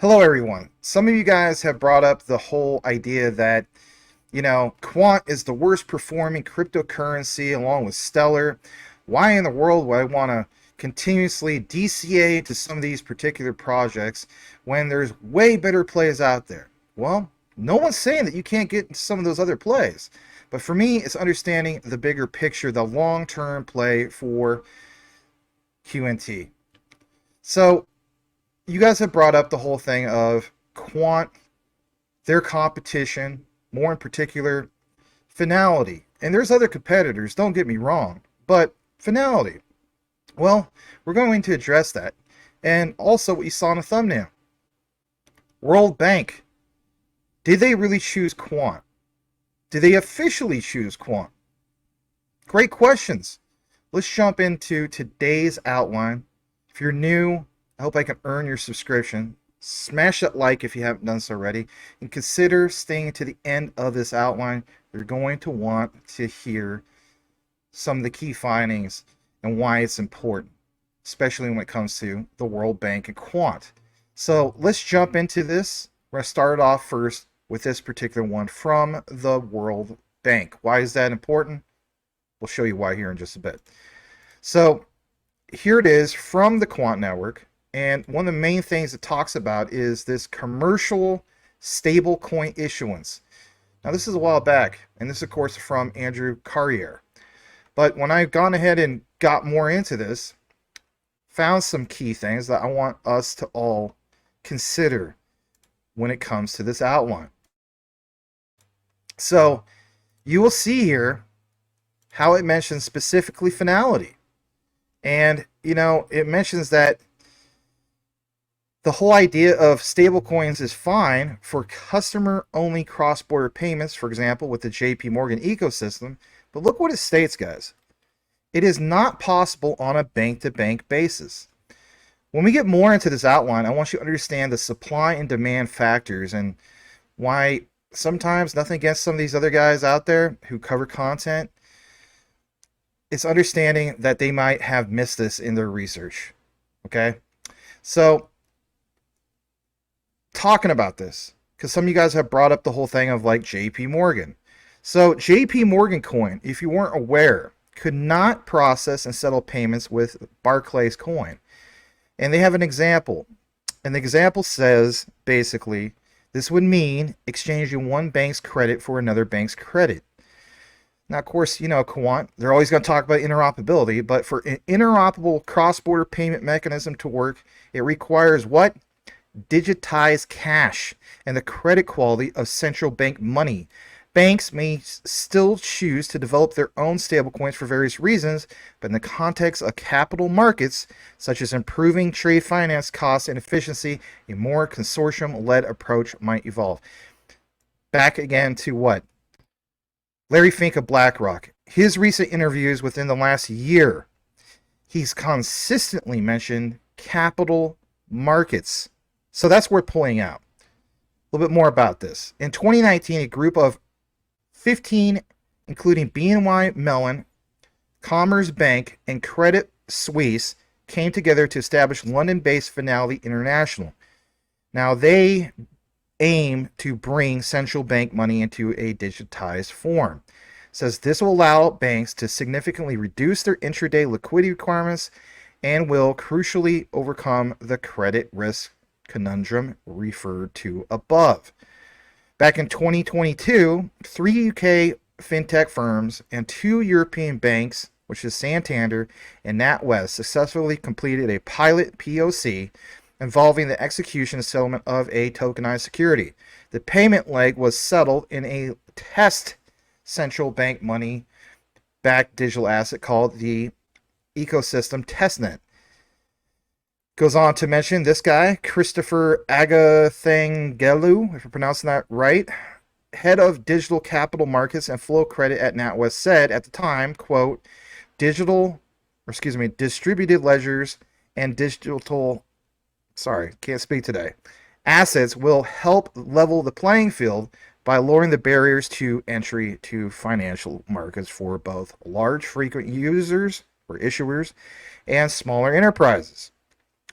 Hello, everyone. Some of you guys have brought up the whole idea that, Quant is the worst performing cryptocurrency along with Stellar. Why in the world would I want to continuously DCA to some of these particular projects when there's way better plays out there? Well, no one's saying that you can't get into some of those other plays. But for me, it's understanding the bigger picture, the long term play for QNT. So, you guys have brought up the whole thing of Quant, their competition, more in particular, Fnality. And there's other competitors, don't get me wrong, but Fnality. Well, we're going to address that. And also what you saw in the thumbnail. World Bank. Did they really choose Quant? Did they officially choose Quant? Great questions. Let's jump into today's outline. If you're new, I hope I can earn your subscription. Smash that like if you haven't done so already. And consider staying to the end of this outline. You're going to want to hear some of the key findings and why it's important, especially when it comes to the World Bank and Quant. So let's jump into this. We're going to start off first with this particular one from the World Bank. Why is that important? We'll show you why here in just a bit. So here it is from the Quant network. And one of the main things it talks about is this commercial stablecoin issuance. Now, this is a while back, and this, of course, is from Andrew Carrier. But when I've gone ahead and got more into this, found some key things that I want us to all consider when it comes to this outline. So you will see here how it mentions specifically Fnality. And, it mentions that the whole idea of stablecoins is fine for customer-only cross-border payments, for example, with the JP Morgan ecosystem. But look what it states, guys. It is not possible on a bank-to-bank basis. When we get more into this outline, I want you to understand the supply and demand factors and why sometimes, nothing against some of these other guys out there who cover content, it's understanding that they might have missed this in their research. Okay? So, talking about this, because some of you guys have brought up the whole thing of like JP Morgan. So JP Morgan coin, if you weren't aware, could not process and settle payments with Barclays coin. And they have an example. And the example says, basically, this would mean exchanging one bank's credit for another bank's credit. Now, of course, Quant, they're always going to talk about interoperability, but for an interoperable cross-border payment mechanism to work, it requires what? Digitized cash and the credit quality of central bank money. Banks may still choose to develop their own stablecoins for various reasons, but in the context of capital markets, such as improving trade finance costs and efficiency, a more consortium-led approach might evolve. Back again to what? Larry Fink of BlackRock. His recent interviews within the last year, he's consistently mentioned capital markets. So that's worth pulling out. A little bit more about this. In 2019, a group of 15, including BNY Mellon, Commerce Bank, and Credit Suisse, came together to establish London-based Fnality International. Now, they aim to bring central bank money into a digitized form. It says this will allow banks to significantly reduce their intraday liquidity requirements and will crucially overcome the credit risk conundrum referred to above. Back in 2022, 3 UK fintech firms and 2 European banks, which is Santander and NatWest, successfully completed a pilot POC involving the execution and settlement of a tokenized security. The payment leg was settled in a test central bank money-backed digital asset called the ecosystem testnet. Goes on to mention this guy, Christopher Agathangelu, if I'm pronouncing that right, head of digital capital markets and flow credit at NatWest, said at the time, quote, distributed ledgers and assets will help level the playing field by lowering the barriers to entry to financial markets for both large frequent users or issuers and smaller enterprises.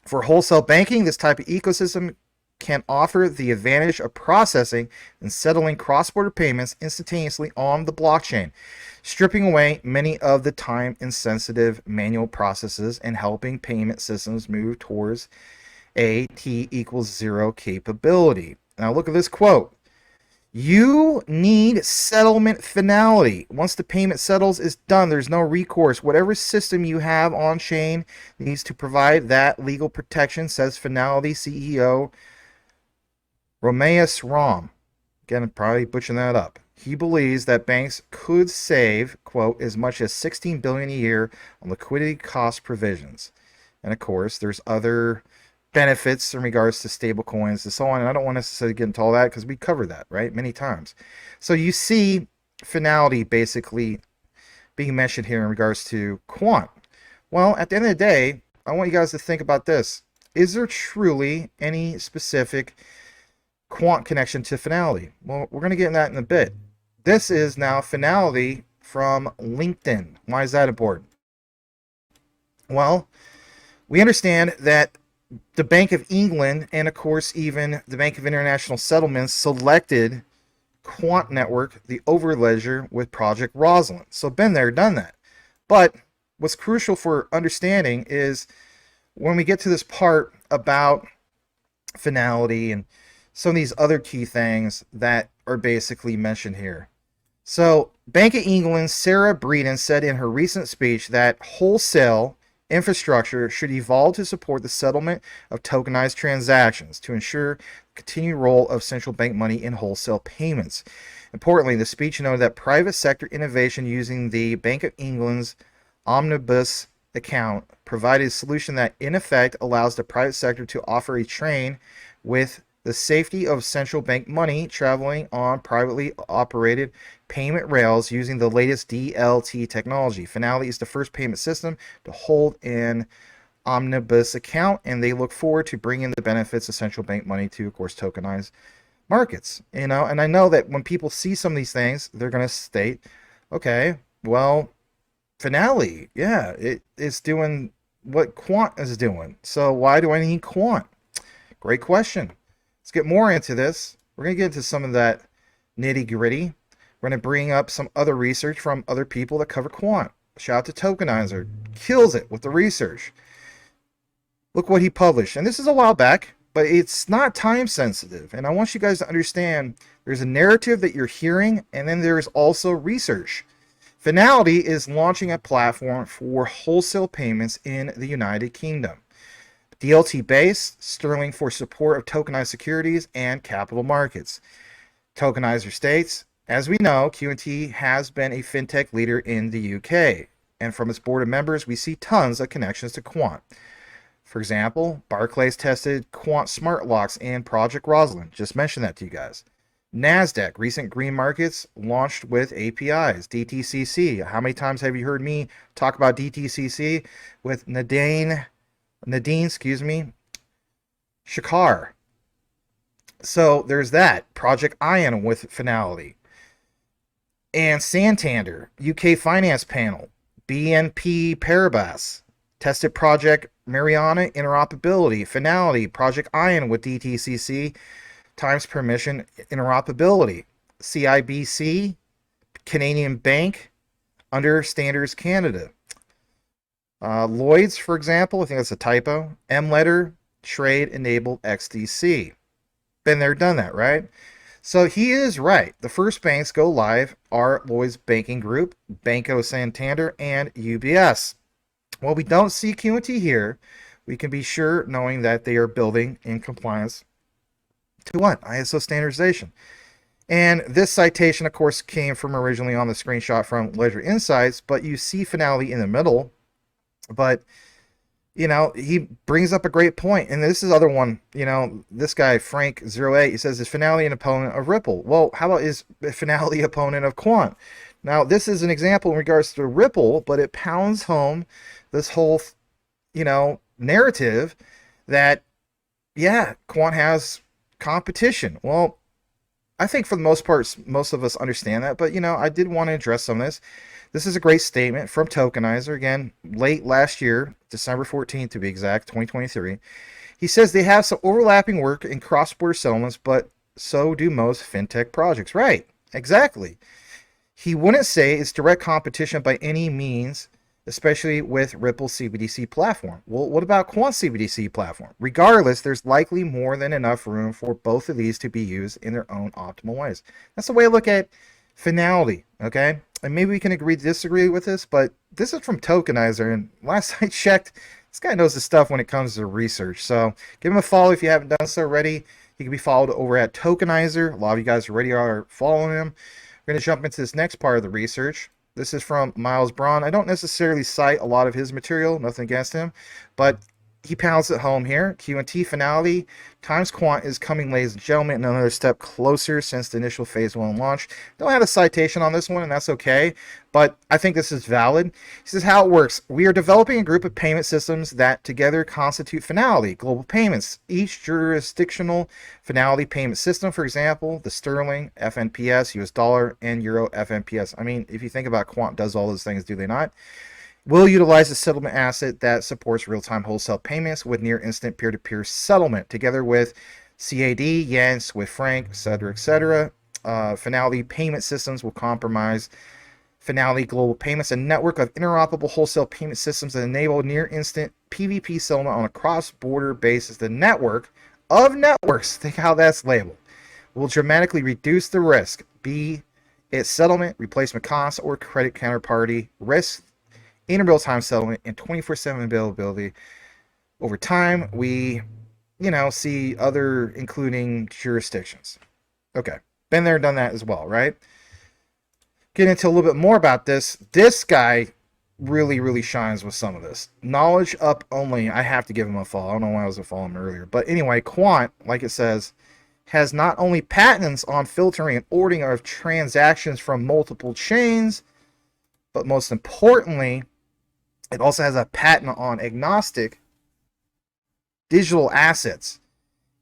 For wholesale banking, this type of ecosystem can offer the advantage of processing and settling cross-border payments instantaneously on the blockchain, stripping away many of the time-insensitive manual processes and helping payment systems move towards a T=0 capability. Now look at this quote. You need settlement finality. Once the payment settles, it's done. There's no recourse. Whatever system you have on chain needs to provide that legal protection, says Fnality CEO Romeus Rom. Again, I'm probably butchering that up. He believes that banks could save, quote, as much as $16 billion a year on liquidity cost provisions. And of course, there's other benefits in regards to stablecoins and so on. And I don't want to necessarily get into all that because we covered that, right, many times. So you see Fnality basically being mentioned here in regards to Quant. Well, at the end of the day, I want you guys to think about this. Is there truly any specific Quant connection to Fnality? Well, we're going to get into that in a bit. This is now Fnality from LinkedIn. Why is that important? Well, we understand that the Bank of England and, of course, even the Bank of International Settlements selected Quant Network, the Overledger, with Project Rosalind. So been there, done that. But what's crucial for understanding is when we get to this part about Fnality and some of these other key things that are basically mentioned here. So Bank of England's Sarah Breeden said in her recent speech that wholesale infrastructure should evolve to support the settlement of tokenized transactions to ensure the continued role of central bank money in wholesale payments. Importantly, the speech noted that private sector innovation using the Bank of England's omnibus account provided a solution that in effect allows the private sector to offer a train with the safety of central bank money traveling on privately operated payment rails using the latest DLT technology. Fnality is the first payment system to hold an omnibus account, and they look forward to bringing the benefits of central bank money to, of course, tokenized markets. And I know that when people see some of these things, they're going to state, okay, well, Fnality, yeah, it is doing what Quant is doing. So why do I need Quant? Great question. Let's get more into this. We're going to get into some of that nitty gritty. We're going to bring up some other research from other people that cover Quant. Shout out to Tokenizer. Kills it with the research. Look what he published. And this is a while back, but it's not time sensitive. And I want you guys to understand there's a narrative that you're hearing, and then there's also research. Fnality is launching a platform for wholesale payments in the United Kingdom. DLT based, sterling for support of tokenized securities and capital markets. Tokenizer states, as we know, QNT has been a fintech leader in the UK, and from its board of members, we see tons of connections to Quant. For example, Barclays tested Quant smart locks and Project Rosalind. Just mentioned that to you guys. NASDAQ, recent green markets, launched with APIs. DTCC, how many times have you heard me talk about DTCC with Nadine, Shakar. So there's that. Project Ion with Fnality. And Santander, UK Finance Panel, BNP Paribas, tested Project Mariana interoperability, Fnality, Project Ion with DTCC, times permission interoperability, CIBC, Canadian Bank, under Standards Canada. Lloyd's, for example, I think that's a typo. M-Letter, Trade Enabled XDC. Been there, done that, right? So he is right. The first banks go live are Lloyd's Banking Group, Banco Santander, and UBS. While we don't see QNT here, we can be sure knowing that they are building in compliance to what? ISO standardization. And this citation, of course, came from originally on the screenshot from Ledger Insights, but you see Fnality in the middle. But, he brings up a great point. And this is the other one, this guy, Frank08, he says, is Fnality an opponent of Ripple? Well, how about is Fnality opponent of Quant? Now, this is an example in regards to Ripple, but it pounds home this whole, narrative that, yeah, Quant has competition. Well, I think for the most part, most of us understand that, but I did want to address some of this. This is a great statement from Tokenizer, again, late last year, December 14th to be exact, 2023. He says they have some overlapping work in cross-border settlements, but so do most fintech projects. Right, exactly. He wouldn't say it's direct competition by any means, especially with Ripple's CBDC platform. Well, what about Quant's CBDC platform? Regardless, there's likely more than enough room for both of these to be used in their own optimal ways. That's the way I look at Fnality, okay? And maybe we can agree to disagree with this, but this is from Tokenizer, and last I checked, this guy knows his stuff when it comes to research. So give him a follow if you haven't done so already. He can be followed over at Tokenizer. A lot of you guys already are following him. We're going to jump into this next part of the research. This is from Miles Braun. I don't necessarily cite a lot of his material, nothing against him, but he pounds it home here. QNT Fnality times Quant is coming, ladies and gentlemen, another step closer since the initial phase 1 launch. Don't have a citation on this one, and that's okay, but I think this is valid. He says how it works. We are developing a group of payment systems that together constitute Fnality, global payments. Each jurisdictional Fnality payment system, for example, the Sterling, FNPS, US dollar, and Euro FNPS. I mean, if you think about Quant does all those things, do they not? Will utilize a settlement asset that supports real-time wholesale payments with near-instant peer-to-peer settlement, together with CAD, Yen, Swift franc, etc., etc. Fnality payment systems will comprise Fnality global payments, a network of interoperable wholesale payment systems that enable near-instant PvP settlement on a cross-border basis. The network of networks, think how that's labeled, will dramatically reduce the risk, be it settlement, replacement costs, or credit counterparty risk, in real-time settlement and 24/7 availability. Over time, we, see other including jurisdictions. Okay, been there, done that as well, right? Getting into a little bit more about this. This guy really, really shines with some of this. Knowledge Up Only. I have to give him a follow. I don't know why I was following him earlier, but anyway, Quant, like it says, has not only patents on filtering and ordering of transactions from multiple chains, but most importantly, it also has a patent on agnostic digital assets,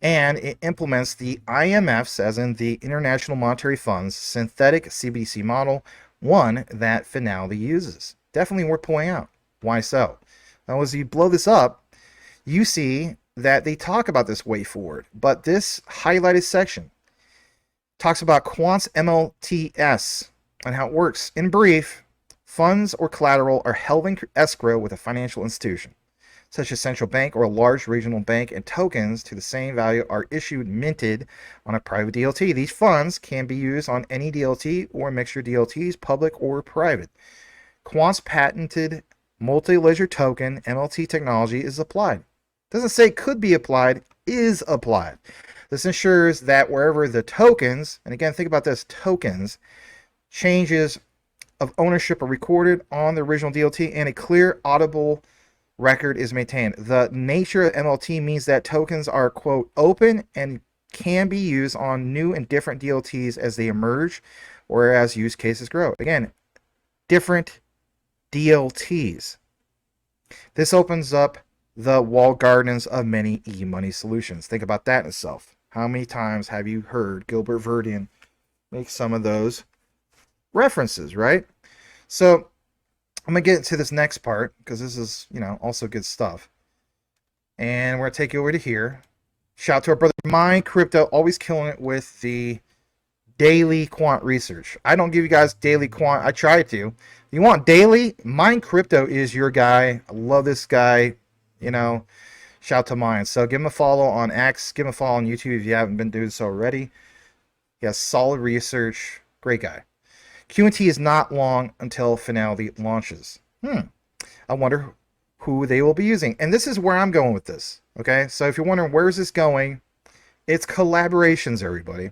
and it implements the IMF's, as in the International Monetary Fund's, synthetic CBDC model, one that Fnality uses. Definitely worth pointing out. Why so? Now, as you blow this up, you see that they talk about this way forward, but this highlighted section talks about Quant's MLTS and how it works. In brief, funds or collateral are held in escrow with a financial institution, such as central bank or a large regional bank, and tokens to the same value are issued, minted on a private DLT. These funds can be used on any DLT or a mixture of DLTs, public or private. Quant's patented multi-ledger token MLT technology is applied. Doesn't say could be applied, is applied. This ensures that wherever the tokens, and again, think about this, tokens, changes of ownership are recorded on the original DLT and a clear audible record is maintained. The nature of MLT means that tokens are, quote, open and can be used on new and different DLTs as they emerge or as use cases grow. Again, different DLTs. This opens up the walled gardens of many e-money solutions. Think about that in itself. How many times have you heard Gilbert Verdian make some of those references, right? So I'm going to get into this next part because this is, also good stuff. And we're going to take you over to here. Shout out to our brother Mind Crypto, always killing it with the daily quant research. I don't give you guys daily quant. I try to. If you want daily, Mind Crypto is your guy. I love this guy. Shout out to Mind. So give him a follow on X. Give him a follow on YouTube if you haven't been doing so already. He has solid research. Great guy. QNT is not long until Fnality launches. I wonder who they will be using. And this is where I'm going with this. Okay, so if you're wondering where is this going, it's collaborations, everybody.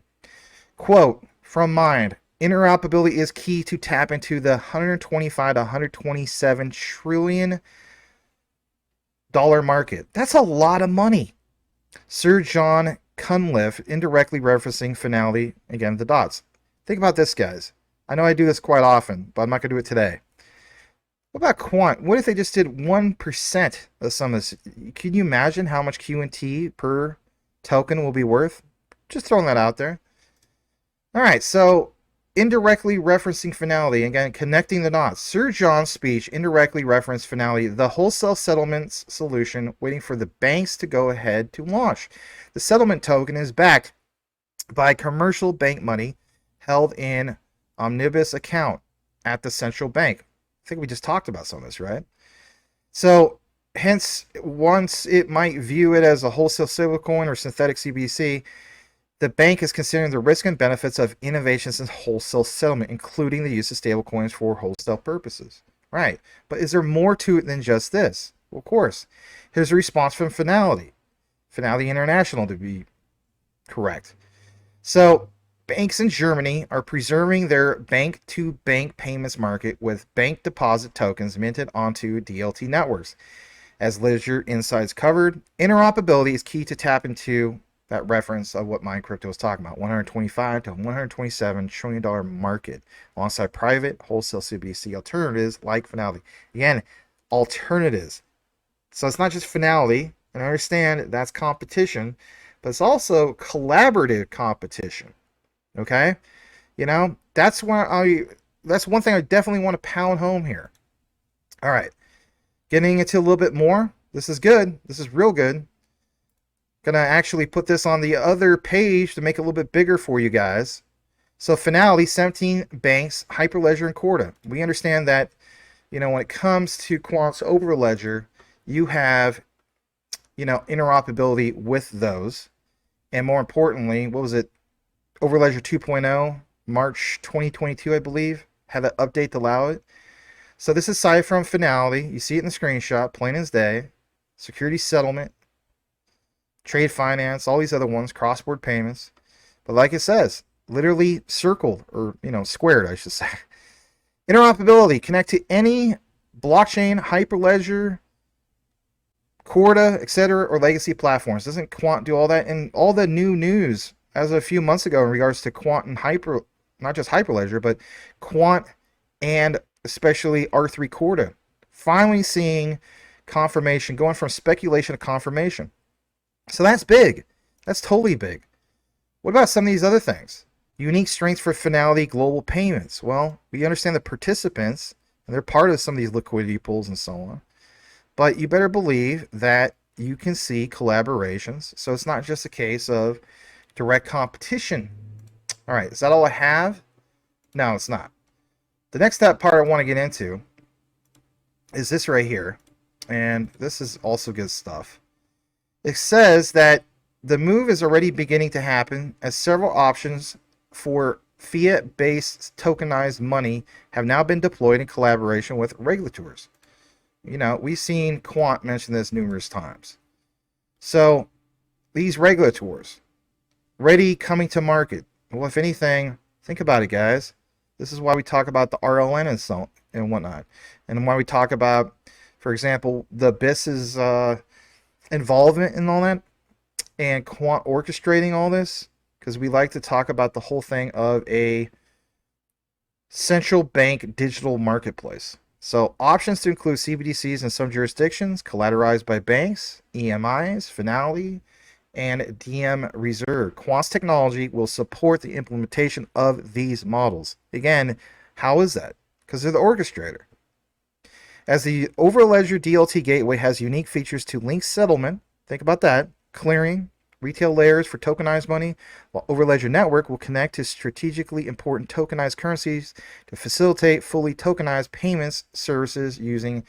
Quote from Mind: interoperability is key to tap into the $125 to $127 trillion market. That's a lot of money. Sir John Cunliffe, indirectly referencing Fnality, again, the dots. Think about this, guys. I know I do this quite often, but I'm not going to do it today. What about Quant? What if they just did 1% of some of this? Can you imagine how much QNT per token will be worth? Just throwing that out there. All right, so indirectly referencing Fnality, again, connecting the dots. Sir John's speech indirectly referenced Fnality, the wholesale settlements solution, waiting for the banks to go ahead to launch. The settlement token is backed by commercial bank money held in omnibus account at the central bank. I think we just talked about some of this, right? So, hence, once it might view it as a wholesale stablecoin or synthetic CBDC, the bank is considering the risk and benefits of innovations in wholesale settlement, including the use of stablecoins for wholesale purposes. Right. But is there more to it than just this? Well, of course. Here's a response from Fnality International, to be correct. So, banks in Germany are preserving their bank-to-bank payments market with bank deposit tokens minted onto DLT networks. As Ledger Insights covered, interoperability is key to tap into that reference of what Mind Crypto was talking about, $125 to $127 trillion market, alongside private wholesale CBDC alternatives like Fnality. Again, alternatives. So it's not just Fnality, and I understand that's competition, but it's also collaborative competition. Okay, that's one thing I definitely want to pound home here. All right, getting into a little bit more. This is good. This is real good. Gonna actually put this on the other page to make it a little bit bigger for you guys. So Fnality, 17 banks, Hyperledger, and Corda. We understand that, when it comes to Quant's Overledger, you have, interoperability with those. And more importantly, what was it? Overledger 2.0, March 2022, I believe, had an update to allow it. So this is cited from Fnality. You see it in the screenshot, plain as day. Security settlement, trade finance, all these other ones, cross-border payments. But like it says, literally circled, or, squared, I should say. Interoperability, connect to any blockchain, Hyperledger, Corda, etc., or legacy platforms. Doesn't Quant do all that? And all the new news as of a few months ago in regards to Quant and not just Hyperledger, but Quant and especially R3 Corda. Finally seeing confirmation, going from speculation to confirmation. So that's big. That's totally big. What about some of these other things? Unique strengths for Fnality global payments. Well, we understand the participants, and they're part of some of these liquidity pools and so on. But you better believe that you can see collaborations. So it's not just a case of direct competition. All right, is that all I have? No, it's not. The next part I want to get into is this right here. And this is also good stuff. It says that the move is already beginning to happen as several options for fiat-based tokenized money have now been deployed in collaboration with regulators. We've seen Quant mention this numerous times. So these regulators ready coming to market. Well, if anything, think about it, guys. This is why we talk about the RLN and whatnot, and why we talk about, for example, the BIS's involvement in all that, and Quant orchestrating all this, because we like to talk about the whole thing of a central bank digital marketplace. So options to include CBDCs in some jurisdictions, collateralized by banks, EMIs, Fnality, and DM Reserve. Quant's technology will support the implementation of these models. Again, how is that? Because they're the orchestrator. As the Overledger DLT gateway has unique features to link settlement, think about that, clearing, retail layers for tokenized money, while Overledger Network will connect to strategically important tokenized currencies to facilitate fully tokenized payments services using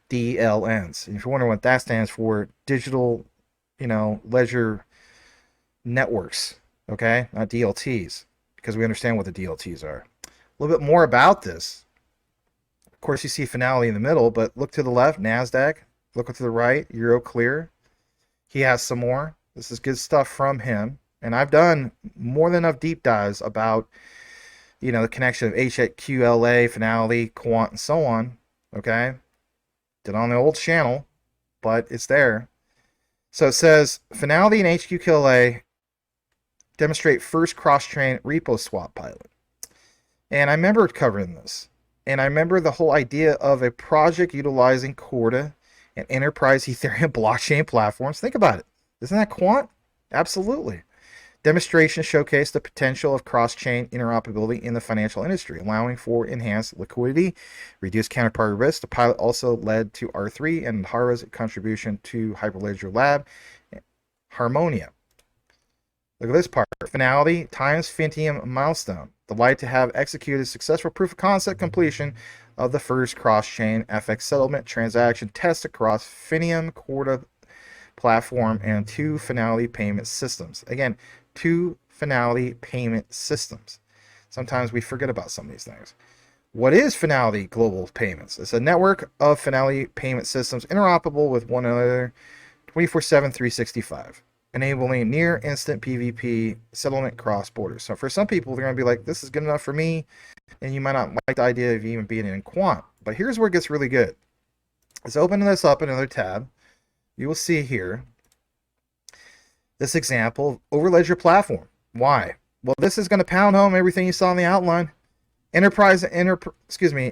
DLNs. And if you're wondering what that stands for, digital, ledger networks, okay? Not DLTs, because we understand what the DLTs are. A little bit more about this. Of course, you see Fnality in the middle, but look to the left, NASDAQ. Look to the right, Euroclear. He has some more. This is good stuff from him. And I've done more than enough deep dives about, the connection of HQLA, Fnality, Quant, and so on. Okay? Did on the old channel, but it's there. So it says, Fnality and HQLA demonstrate first cross-chain repo swap pilot. And I remember covering this. And I remember the whole idea of a project utilizing Corda and enterprise Ethereum blockchain platforms. Think about it. Isn't that Quant? Absolutely. Demonstrations showcase the potential of cross-chain interoperability in the financial industry, allowing for enhanced liquidity, reduced counterparty risk. The pilot also led to R3 and Hara's contribution to Hyperledger Lab, Harmonia. Look at this part. Fnality times Fintium milestone. Delight to have executed successful proof of concept completion of the first cross-chain FX settlement transaction test across Fintium Corda platform and 2 Fnality payment systems. Again, 2 Fnality payment systems. Sometimes we forget about some of these things. What is Fnality Global Payments? It's a network of Fnality payment systems interoperable with one another 24/7, 365, enabling near instant PvP settlement cross borders. So for some people, they're going to be like, this is good enough for me, and you might not like the idea of even being in Quant. But here's where it gets really good. Let's open this up in another tab. You will see here this example of Overledger platform. Why? Well, this is going to pound home everything you saw in the outline. An enterprise API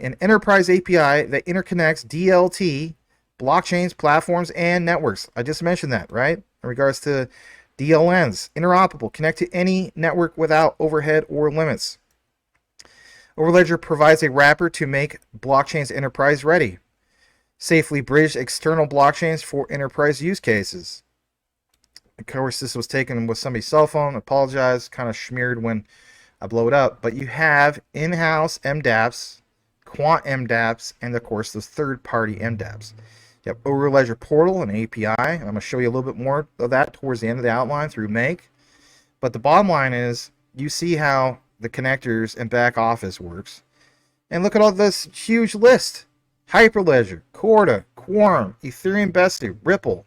that interconnects DLT, blockchains, platforms, and networks. I just mentioned that, right? In regards to DLNs, interoperable, connect to any network without overhead or limits. Overledger provides a wrapper to make blockchains enterprise ready. Safely bridge external blockchains for enterprise use cases. Of course, this was taken with somebody's cell phone. Apologize, kind of smeared when I blow it up. But you have in-house MDApps, Quant MDApps, and of course those third-party MDApps. You have Overledger Portal and API. And I'm going to show you a little bit more of that towards the end of the outline through Make. But the bottom line is, you see how the connectors and back office works. And look at all this huge list. Hyperledger, Corda, Quorum, Ethereum Bestie, Ripple,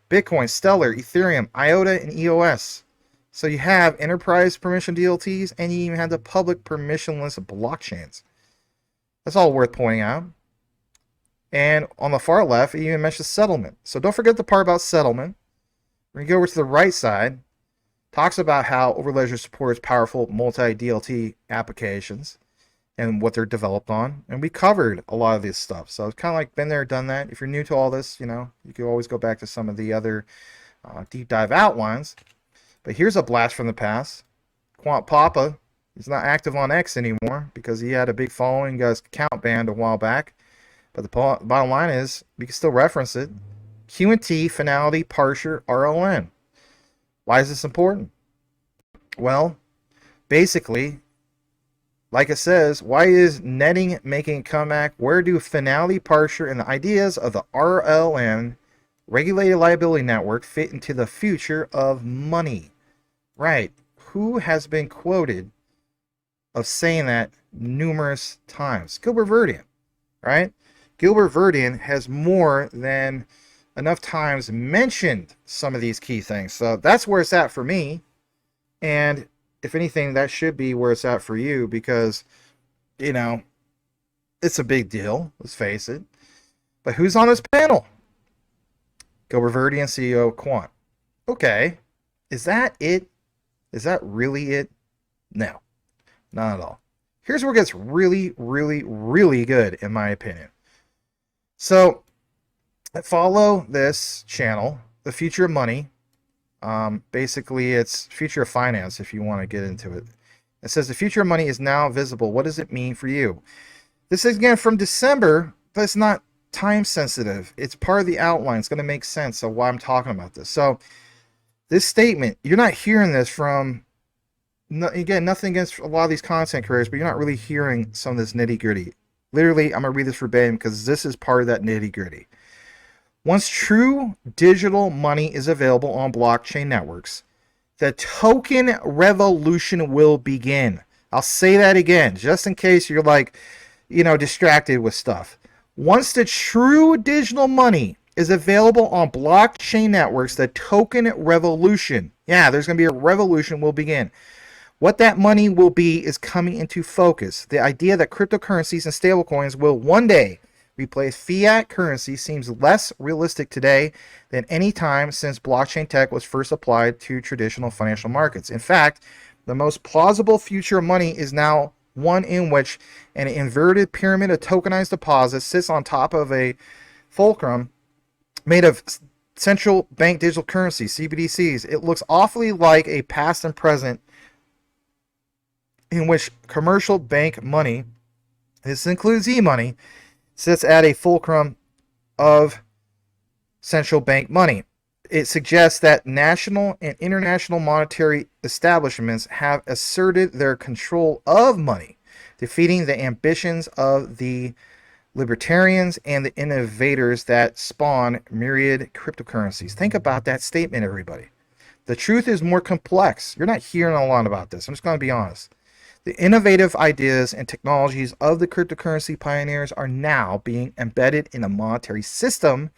Bitcoin, Stellar, Ethereum, IOTA, and EOS. So you have enterprise permission DLTs, and you even have the public permissionless blockchains. That's all worth pointing out. And on the far left, it even mentions settlement. So don't forget the part about settlement. When you go over to the right side, talks about how Overledger supports powerful multi-DLT applications and what they're developed on. And we covered a lot of this stuff. So it's kind of like been there, done that. If you're new to all this, you know, you can always go back to some of the other deep dive outlines. But here's a blast from the past. Quant Papa, he's not active on X anymore because he had a big following, got his account banned a while back. But the bottom line is, we can still reference it. QNT Finality Parsher RLN. Why is this important? Well, basically, like it says, why is netting making a comeback? Where do Finality Parsher and the ideas of the RLN, Regulated Liability Network, fit into the future of money? Right. Who has been quoted of saying that numerous times? Gilbert Verdin, right? Gilbert Verdin has more than enough times mentioned some of these key things. So that's where it's at for me. And if anything, that should be where it's at for you because, you know, it's a big deal. Let's face it. But who's on this panel? Gilbert Verdin, CEO of Quant. Okay. Is that it? Is that really it? No, not at all. Here's where it gets really, really, really good, in my opinion. So, follow this channel, The Future of Money. Basically, it's Future of Finance, if you want to get into it. It says, the future of money is now visible. What does it mean for you? This is, again, from December, but it's not time sensitive. It's part of the outline. It's going to make sense of why I'm talking about this. So, this statement, you're not hearing this from, again, nothing against a lot of these content creators, but you're not really hearing some of this nitty gritty. Literally, I'm going to read this verbatim because this is part of that nitty gritty. Once true digital money is available on blockchain networks, the token revolution will begin. I'll say that again, just in case you're like, you know, distracted with stuff. Once the true digital money is available on blockchain networks, the token revolution, yeah, there's going to be a revolution, will begin. What that money will be is coming into focus. The idea that cryptocurrencies and stablecoins will one day replace fiat currency seems less realistic today than any time since blockchain tech was first applied to traditional financial markets. In fact, the most plausible future of money is now one in which an inverted pyramid of tokenized deposits sits on top of a fulcrum made of central bank digital currency, CBDCs, it looks awfully like a past and present in which commercial bank money, this includes e-money, sits at a fulcrum of central bank money. It suggests that national and international monetary establishments have asserted their control of money, defeating the ambitions of the libertarians and the innovators that spawn myriad cryptocurrencies. Think about that statement, everybody. The truth is more complex. You're not hearing a lot about this. I'm just going to be honest. The innovative ideas and technologies of the cryptocurrency pioneers are now being embedded in a monetary system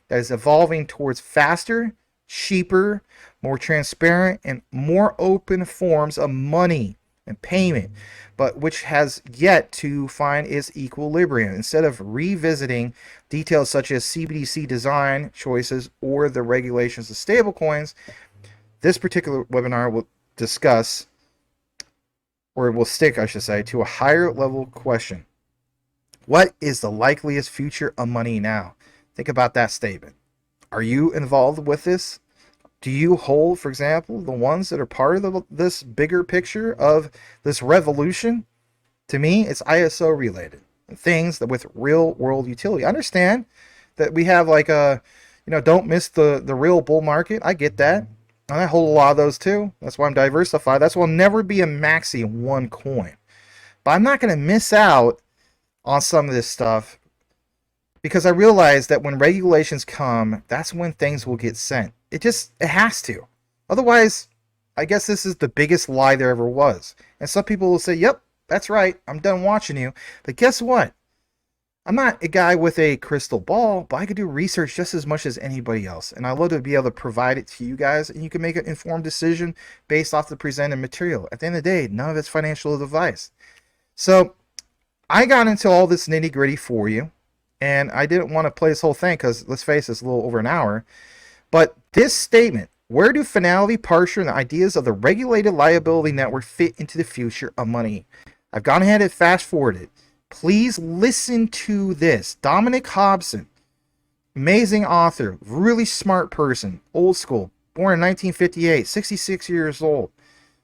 that is evolving towards faster, cheaper, more transparent, and more open forms of money and payment, but which has yet to find its equilibrium. Instead of revisiting details such as CBDC design choices or the regulations of stablecoins, this particular webinar will discuss, or will stick, I should say, to a higher level question. What is the likeliest future of money now? Think about that statement. Are you involved with this? Do you hold, for example, the ones that are part of this bigger picture of this revolution? To me, it's ISO related. Things that with real world utility. I understand that we have like don't miss the real bull market. I get that. And I hold a lot of those too. That's why I'm diversified. That's why I'll never be a maxi in one coin. But I'm not going to miss out on some of this stuff because I realize that when regulations come, that's when things will get sent. It has to. Otherwise, I guess this is the biggest lie there ever was. And some people will say, yep, that's right. I'm done watching you. But guess what? I'm not a guy with a crystal ball, but I could do research just as much as anybody else. And I love to be able to provide it to you guys, and you can make an informed decision based off the presented material. At the end of the day, none of it's financial advice. So I got into all this nitty gritty for you, and I didn't want to play this whole thing because, let's face it, it's a little over an hour. But this statement, where do finality, partial, and the ideas of the regulated liability network fit into the future of money? I've gone ahead and fast forwarded. Please listen to this. Dominic Hobson, amazing author, really smart person, old school, born in 1958, 66 years old.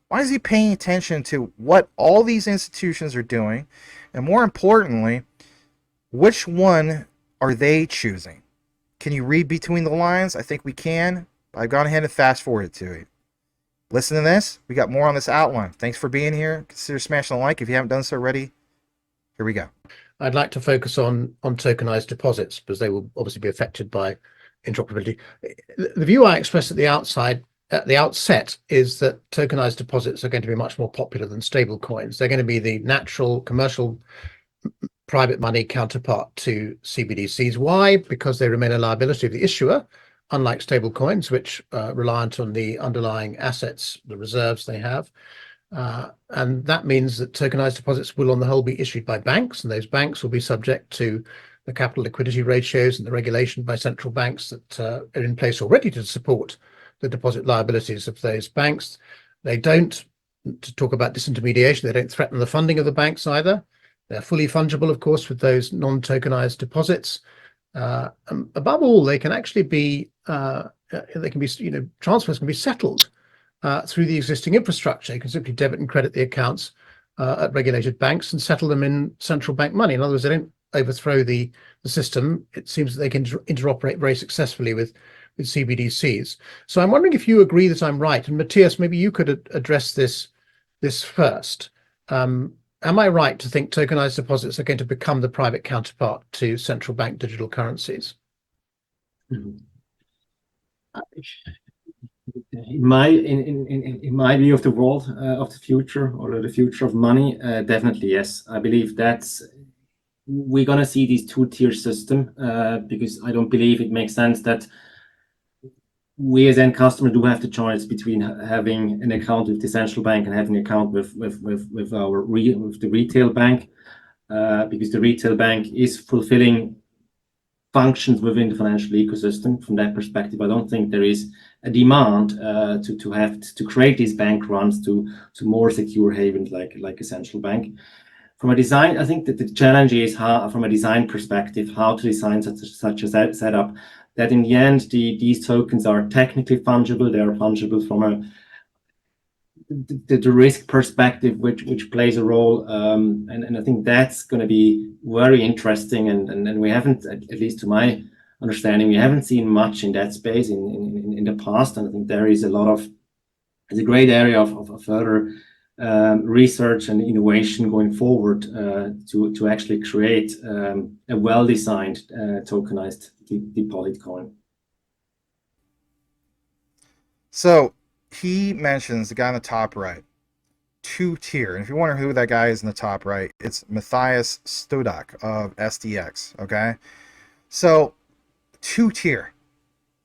Why is he paying attention to what all these institutions are doing? And more importantly, which one are they choosing? Can you read between the lines? I think we can. I've gone ahead and fast forwarded to it. Listen to this. We got more on this outline. Thanks for being here. Consider smashing a like if you haven't done so already. Here we go. I'd like to focus on tokenized deposits because they will obviously be affected by interoperability. The view I expressed at the outset is that tokenized deposits are going to be much more popular than stable coins. They're going to be the natural commercial private money counterpart to CBDCs. Why? Because they remain a liability of the issuer, unlike stable coins, which are reliant on the underlying assets, the reserves they have. And that means that tokenized deposits will on the whole be issued by banks, and those banks will be subject to the capital liquidity ratios and the regulation by central banks that are in place already to support the deposit liabilities of those banks. They don't, to talk about disintermediation, they don't threaten the funding of the banks either. They're fully fungible, of course, with those non-tokenized deposits. Above all, they can actually be, transfers can be settled through the existing infrastructure. You can simply debit and credit the accounts at regulated banks and settle them in central bank money. In other words, they don't overthrow the system. It seems that they can interoperate very successfully with CBDCs. So I'm wondering if you agree that I'm right. And Matthias, maybe you could address this first. Am I right to think tokenized deposits are going to become the private counterpart to central bank digital currencies? In my view of the world of the future, or the future of money, definitely yes. I believe that's we're gonna see this two-tier system because I don't believe it makes sense that we as end customer do have the choice between having an account with the central bank and having an account with the retail bank, because the retail bank is fulfilling functions within the financial ecosystem. From that perspective, I don't think there is a demand to create these bank runs to more secure havens like a central bank. From a design, I think that the challenge is how, from a design perspective, how to design such a setup that in the end, these tokens are technically fungible. They are fungible from the risk perspective, which plays a role, and I think that's going to be very interesting. And we haven't, at least to my understanding, we haven't seen much in that space in the past. And I think there is it's a great area of further research and innovation going forward to actually create a well-designed tokenized deposit coin. So he mentions the guy in the top right, two-tier. And if you're wondering who that guy is in the top right, it's Matthias Stodak of SDX, okay? So, two-tier.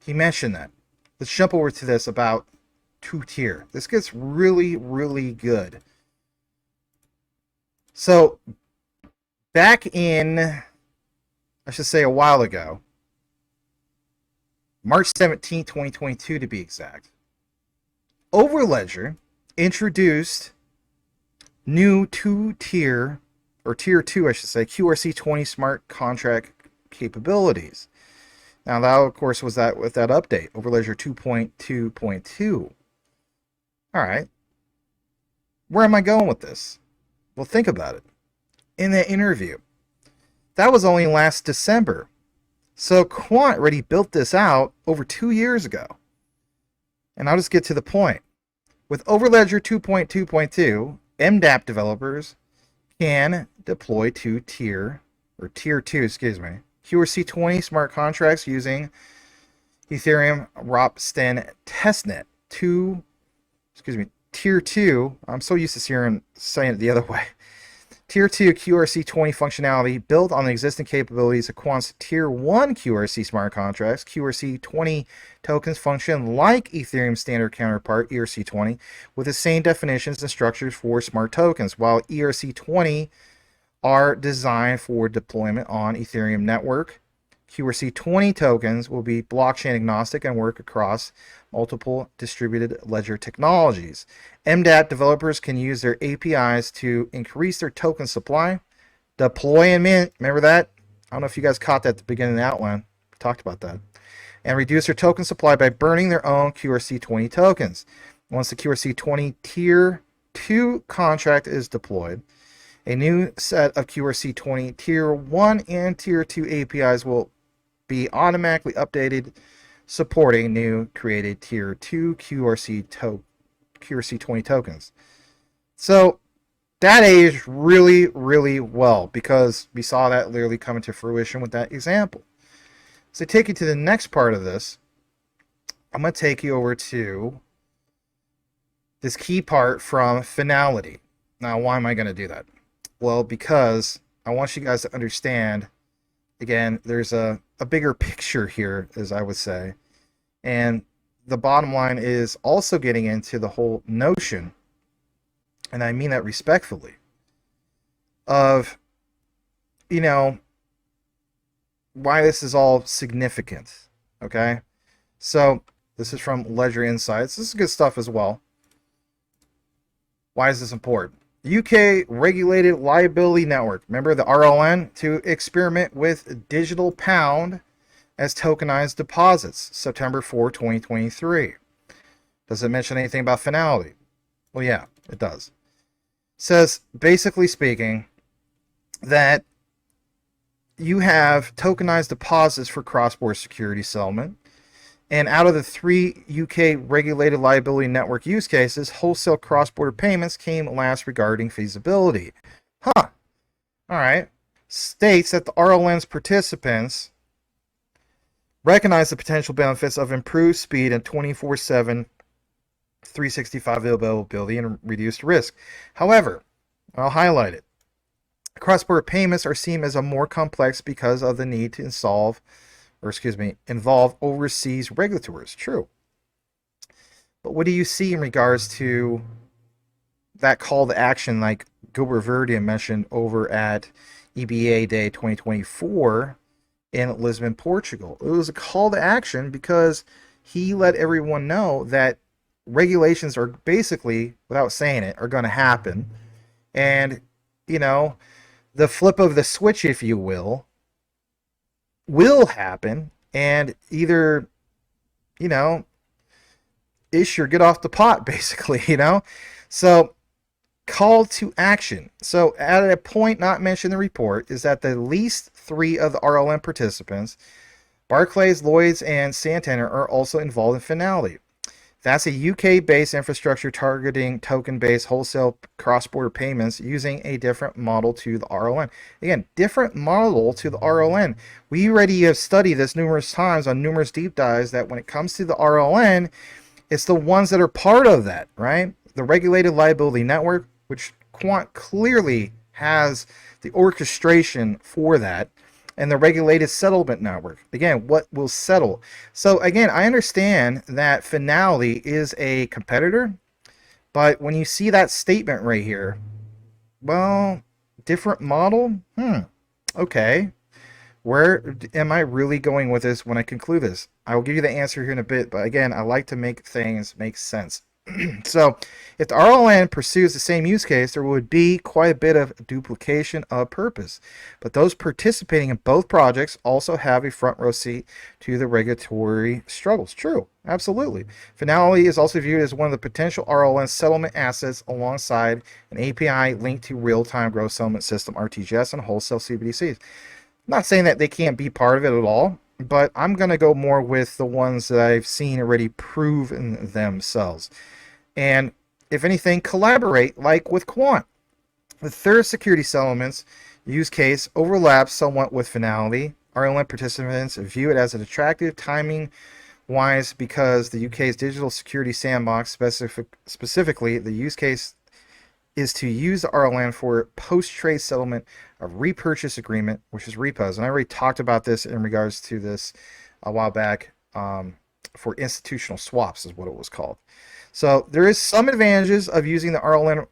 He mentioned that. Let's jump over to this about two-tier. This gets really, really good. So, back in, I should say a while ago, March 17, 2022 to be exact, Overledger introduced new two-tier, or tier 2, I should say, QRC20 smart contract capabilities. Now, that, of course, was that with that update, Overledger 2.2.2. All right. Where am I going with this? Well, think about it. In that interview, that was only last December. So Quant already built this out over 2 years ago. And I'll just get to the point. With Overledger 2.2.2, MDApp developers can deploy tier 2, QRC20 smart contracts using Ethereum Ropsten testnet tier 2. I'm so used to saying it the other way. Tier 2 QRC20 functionality built on the existing capabilities of Quant's Tier 1 QRC smart contracts. QRC20 tokens function like Ethereum's standard counterpart, ERC20, with the same definitions and structures for smart tokens, while ERC20 are designed for deployment on Ethereum network. QRC20 tokens will be blockchain agnostic and work across multiple distributed ledger technologies. MDApp developers can use their APIs to increase their token supply, deploy and mint. Remember that? I don't know if you guys caught that at the beginning of the outline. We talked about that. And reduce their token supply by burning their own QRC20 tokens. Once the QRC20 Tier 2 contract is deployed, a new set of QRC20 Tier 1 and Tier 2 APIs will be automatically updated, supporting new created Tier 2 QRC20 tokens. So that aged really, really well because we saw that literally come into fruition with that example. So to take you to the next part of this, I'm going to take you over to this key part from Fnality. Now, why am I going to do that? Well, because I want you guys to understand, again, there's a bigger picture here, as I would say. And the bottom line is also getting into the whole notion, and I mean that respectfully, of, why this is all significant, okay? So this is from Ledger Insights. This is good stuff as well. Why is this important? UK Regulated Liability Network, remember the RLN, to experiment with digital pound as tokenized deposits, September 4, 2023. Does it mention anything about Fnality? Well, yeah, it does. It says, basically speaking, that you have tokenized deposits for cross-border security settlement. And out of the 3 UK regulated liability network use cases, wholesale cross-border payments came last regarding feasibility. All right. States that the RLN's participants recognize the potential benefits of improved speed and 24/7, 365 availability and reduced risk. However, I'll highlight it. Cross-border payments are seen as a more complex because of the need to involve overseas regulators. True. But what do you see in regards to that call to action like Gilbert Verdian mentioned over at EBA Day 2024 in Lisbon, Portugal? It was a call to action because he let everyone know that regulations are basically, without saying it, are going to happen. And, the flip of the switch, if you will happen and either, you know, ish or get off the pot, basically, you know? So, call to action. So, at a point not mentioned in the report is that the least 3 of the RLM participants, Barclays, Lloyds, and Santander, are also involved in Fnality. That's a UK-based infrastructure targeting token-based wholesale cross-border payments using a different model to the RLN. Again, different model to the RLN. We already have studied this numerous times on numerous deep dives that when it comes to the RLN, it's the ones that are part of that, right? The regulated liability network, which Quant clearly has the orchestration for that, and the regulated settlement network. Again, what will settle? So again, I understand that Fnality is a competitor, but when you see that statement right here, well, different model? Okay. Where am I really going with this when I conclude this? I will give you the answer here in a bit, but again, I like to make things make sense. So, if the RLN pursues the same use case, there would be quite a bit of duplication of purpose. But those participating in both projects also have a front row seat to the regulatory struggles. True, absolutely. Fnality is also viewed as one of the potential RLN settlement assets alongside an API linked to real-time gross settlement system, RTGS, and wholesale CBDCs. I'm not saying that they can't be part of it at all, but I'm going to go more with the ones that I've seen already proven themselves. And if anything, collaborate like with Quant. The third security settlements use case overlaps somewhat with Fnality. RLN participants view it as an attractive timing wise because the UK's digital security sandbox, specifically the use case is to use the RLN for post-trade settlement of repurchase agreement, which is repos. And I already talked about this in regards to this a while back for institutional swaps is what it was called. So there is some advantages of using the RLN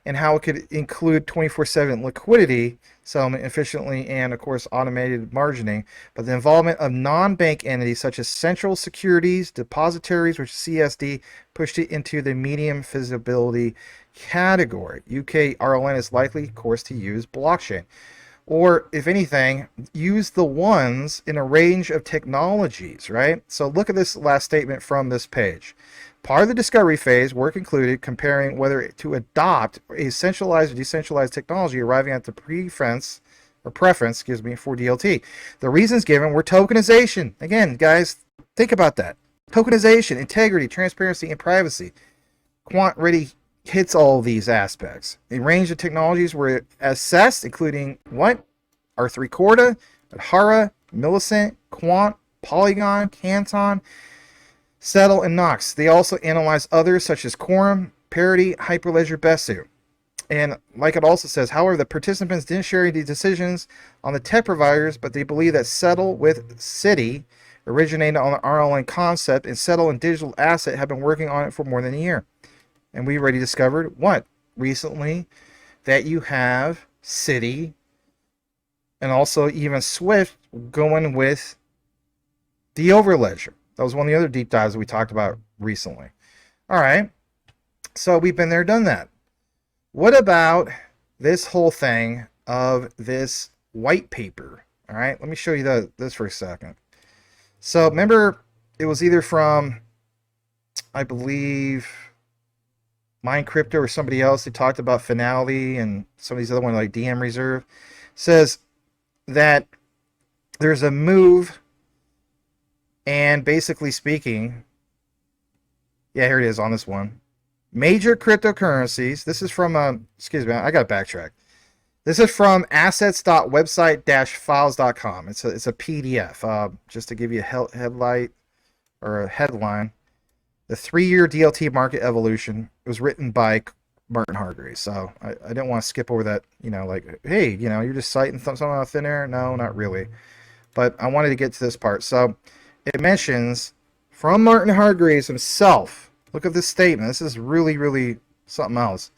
and how it could include 24/7 liquidity settlement efficiently and, of course, automated margining. But the involvement of non-bank entities such as central securities depositories, which is CSD, pushed it into the medium feasibility category. UK RLN is likely, of course, to use blockchain. Or, if anything, use the ones in a range of technologies, right? So look at this last statement from this page. Part of the discovery phase, work included comparing whether to adopt a centralized or decentralized technology, arriving at the preference for DLT. The reasons given were tokenization. Again, guys, think about that. Tokenization, integrity, transparency, and privacy. Quant already hits all these aspects. A range of technologies were assessed, including what? R3 Corda, Adhara, Millicent, Quant, Polygon, Canton, Settle, and Nox. They also analyzed others such as Quorum, Parity, Hyperledger, Besu. And like it also says, however, the participants didn't share any decisions on the tech providers, but they believe that Settle with Citi originated on the RLN concept, and Settle and Digital Asset have been working on it for more than a year. And we already discovered what? Recently, that you have Citi and also even Swift going with the Overledger. That was one of the other deep dives that we talked about recently. All right. So we've been there, done that. What about this whole thing of this white paper? All right. Let me show you this for a second. So remember, it was either from, I believe, Mind Crypto or somebody else. They talked about Fnality and some of these other ones like DM Reserve. Says that there's a move. And basically speaking, yeah, here it is on this one. Major cryptocurrencies. This is from, excuse me, I got to backtrack. This is from assets.website-files.com. It's a PDF. Just to give you a headline. The 3-year DLT market evolution. It was written by Martin Hargreaves. So I didn't want to skip over that, like, hey, you're just citing something out of thin air. No, not really. But I wanted to get to this part. So it mentions from Martin Hargreaves himself. Look at this statement. This is really, really something else.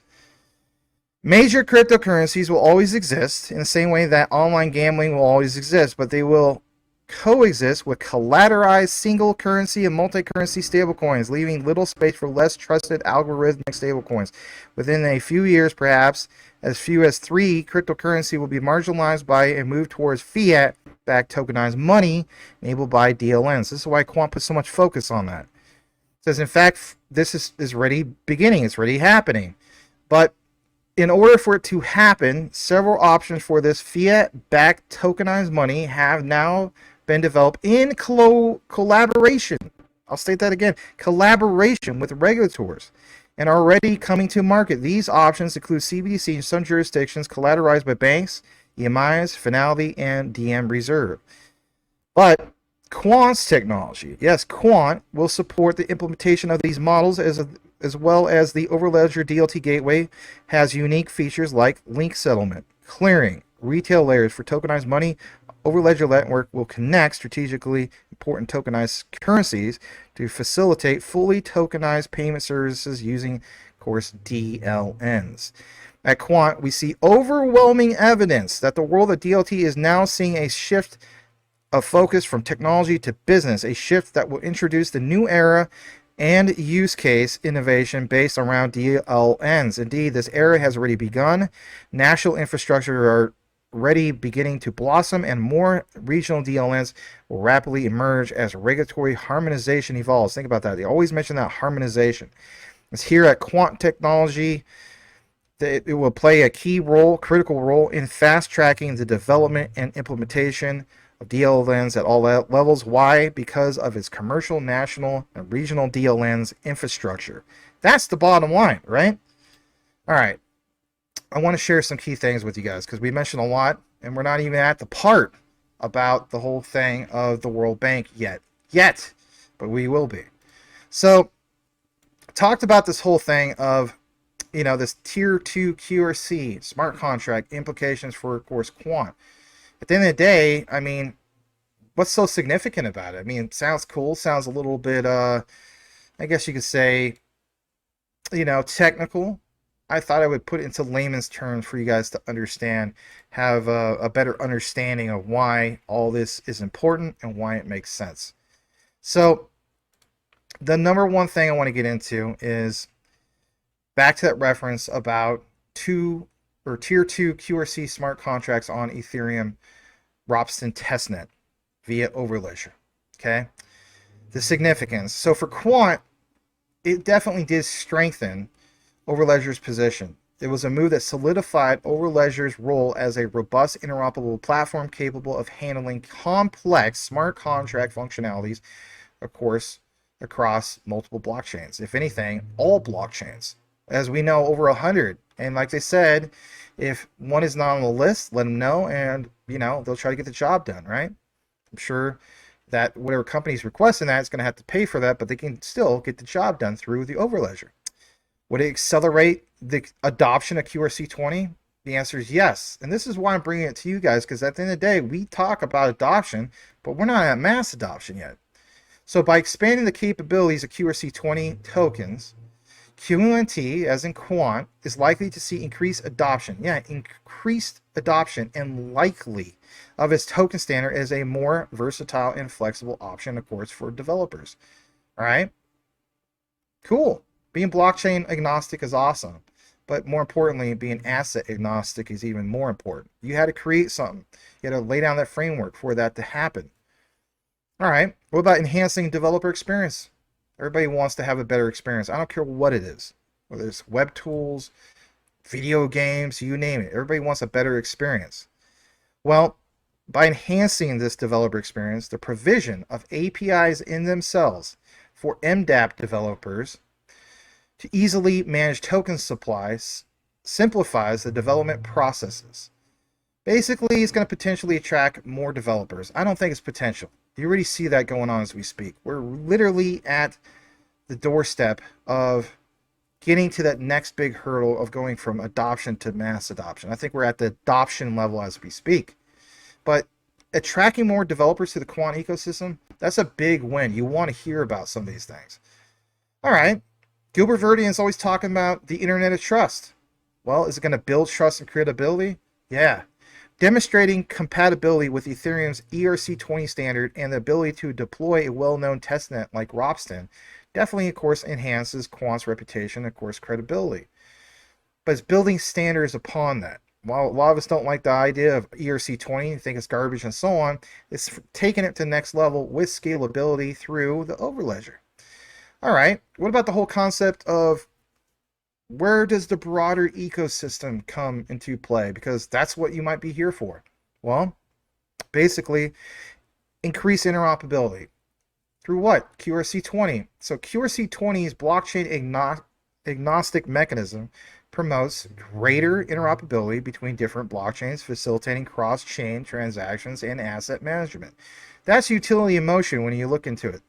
Major cryptocurrencies will always exist in the same way that online gambling will always exist, but they will coexist with collateralized single currency and multi-currency stablecoins, leaving little space for less trusted algorithmic stablecoins. Within a few years, perhaps as few as 3 cryptocurrency will be marginalized by a move towards fiat fiat-backed tokenized money enabled by DLNs. This is why Quant puts so much focus on that. It says, in fact, this is already beginning. It's already happening. But in order for it to happen, several options for this fiat-backed tokenized money have now been developed in collaboration. I'll state that again. Collaboration with regulators and are already coming to market. These options include CBDC in some jurisdictions collateralized by banks, EMIs, Fnality, and DM Reserve. But Quant's technology, yes, Quant will support the implementation of these models as well as the Overledger DLT gateway has unique features like link settlement, clearing, retail layers for tokenized money. Overledger network will connect strategically important tokenized currencies to facilitate fully tokenized payment services using, of course, DLNs. At Quant, we see overwhelming evidence that the world of DLT is now seeing a shift of focus from technology to business, a shift that will introduce the new era and use case innovation based around DLNs. Indeed, this era has already begun. National infrastructure are already beginning to blossom, and more regional DLNs will rapidly emerge as regulatory harmonization evolves. Think about that. They always mention that harmonization. It's here at Quant Technology that it will play a key role, critical role in fast-tracking the development and implementation of DLNs at all levels. Why? Because of its commercial, national, and regional DLNs infrastructure. That's the bottom line, right? All right. I want to share some key things with you guys because we mentioned a lot and we're not even at the part about the whole thing of the World Bank yet, but we will be. So talked about this whole thing of, you know, this tier 2 QRC smart contract implications for, of course, Quant. At the end of the day, I mean, what's so significant about it? I mean, it sounds cool, sounds a little bit, I guess you could say, you know, technical. I thought I would put it into layman's terms for you guys to understand, have a better understanding of why all this is important and why it makes sense. So the number one thing I want to get into is back to that reference about tier 2 QRC smart contracts on Ethereum Ropsten testnet via Overledger. Okay, the significance. So for Quant, it definitely did strengthen Overledger's position. It was a move that solidified Overledger's role as a robust, interoperable platform capable of handling complex smart contract functionalities, of course, across multiple blockchains. If anything, all blockchains. As we know, over 100. And like they said, if one is not on the list, let them know, and you know they'll try to get the job done, right? I'm sure that whatever company's requesting that is going to have to pay for that, but they can still get the job done through the Overledger. Would it accelerate the adoption of QRC20? The answer is yes. And this is why I'm bringing it to you guys, because at the end of the day, we talk about adoption, but we're not at mass adoption yet. So by expanding the capabilities of QRC20 tokens, QNT, as in Quant, is likely to see increased adoption. Yeah, increased adoption and likely of its token standard as a more versatile and flexible option, of course, for developers. All right? Cool. Being blockchain agnostic is awesome, but more importantly, being asset agnostic is even more important. You had to create something. You had to lay down that framework for that to happen. All right, what about enhancing developer experience? Everybody wants to have a better experience. I don't care what it is, whether it's web tools, video games, you name it. Everybody wants a better experience. Well, by enhancing this developer experience, the provision of APIs in themselves for MDApp developers to easily manage token supplies simplifies the development processes. Basically, it's going to potentially attract more developers. I don't think it's potential. You already see that going on as we speak. We're literally at the doorstep of getting to that next big hurdle of going from adoption to mass adoption. I think we're at the adoption level as we speak. But attracting more developers to the Quant ecosystem, that's a big win. You want to hear about some of these things. All right. Gilbert Verdian is always talking about the Internet of Trust. Well, is it going to build trust and credibility? Yeah. Demonstrating compatibility with Ethereum's ERC20 standard and the ability to deploy a well-known testnet like Ropsten definitely, of course, enhances Quant's reputation and, of course, credibility. But it's building standards upon that. while a lot of us don't like the idea of ERC20, think it's garbage and so on, it's taking it to the next level with scalability through the Overledger. All right, what about the whole concept of where does the broader ecosystem come into play? Because that's what you might be here for. Well, basically, increase interoperability. Through what? QRC20. So QRC20's blockchain agnostic mechanism promotes greater interoperability between different blockchains, facilitating cross-chain transactions and asset management. That's utility in motion when you look into it.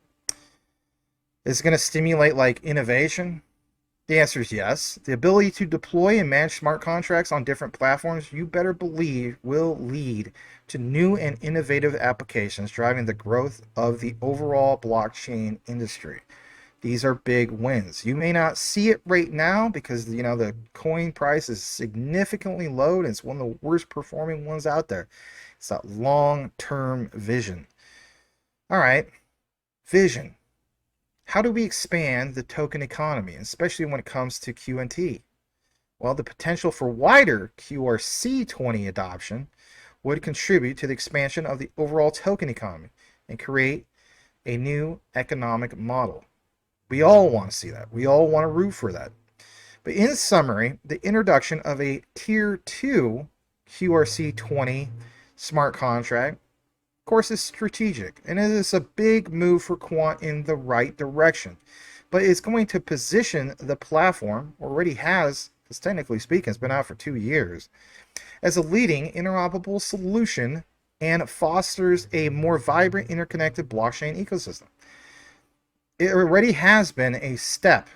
Is it going to stimulate like innovation? The answer is yes. The ability to deploy and manage smart contracts on different platforms, you better believe, will lead to new and innovative applications, driving the growth of the overall blockchain industry. These are big wins. You may not see it right now because, you know, the coin price is significantly low and it's one of the worst performing ones out there. It's that long-term vision. All right, vision. How do we expand the token economy, especially when it comes to QNT? Well, the potential for wider QRC20 adoption would contribute to the expansion of the overall token economy and create a new economic model. We all want to see that. We all want to root for that. But in summary, the introduction of a Tier 2 QRC20 smart contract, of course, is strategic, and it is a big move for Quant in the right direction. But it's going to position the platform, already has, because technically speaking, it's been out for 2 years, as a leading interoperable solution and fosters a more vibrant, interconnected blockchain ecosystem. It already has been a step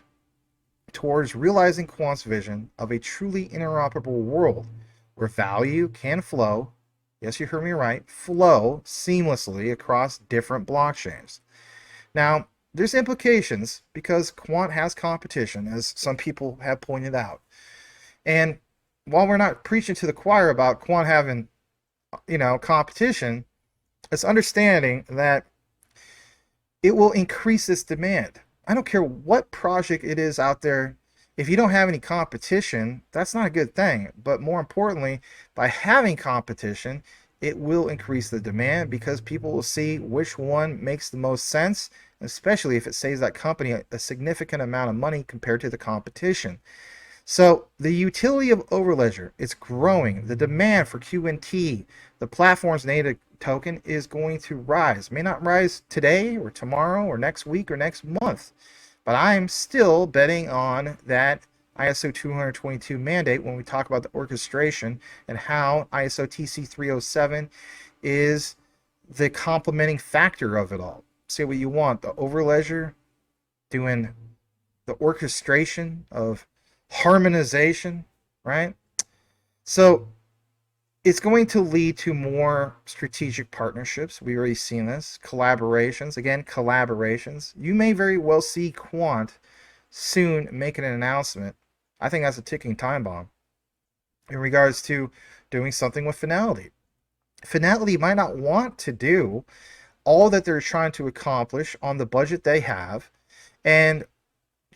towards realizing Quant's vision of a truly interoperable world where value can flow, yes, you heard me right, flow seamlessly across different blockchains. Now, there's implications because Quant has competition, as some people have pointed out. And while we're not preaching to the choir about Quant having, competition, it's understanding that it will increase its demand. I don't care what project it is out there. If you don't have any competition, that's not a good thing. But more importantly, by having competition, it will increase the demand because people will see which one makes the most sense, especially if it saves that company a significant amount of money compared to the competition. So the utility of Overledger is growing. The demand for QNT, the platform's native token, is going to rise. It may not rise today or tomorrow or next week or next month, but I'm still betting on that ISO 222 mandate when we talk about the orchestration and how ISO TC 307 is the complementing factor of it all. Say what you want, the Overledger doing the orchestration of harmonization, right? So it's going to lead to more strategic partnerships. We've already seen this. Collaborations. Again, collaborations. You may very well see Quant soon making an announcement. I think that's a ticking time bomb in regards to doing something with Fnality. Fnality might not want to do all that they're trying to accomplish on the budget they have and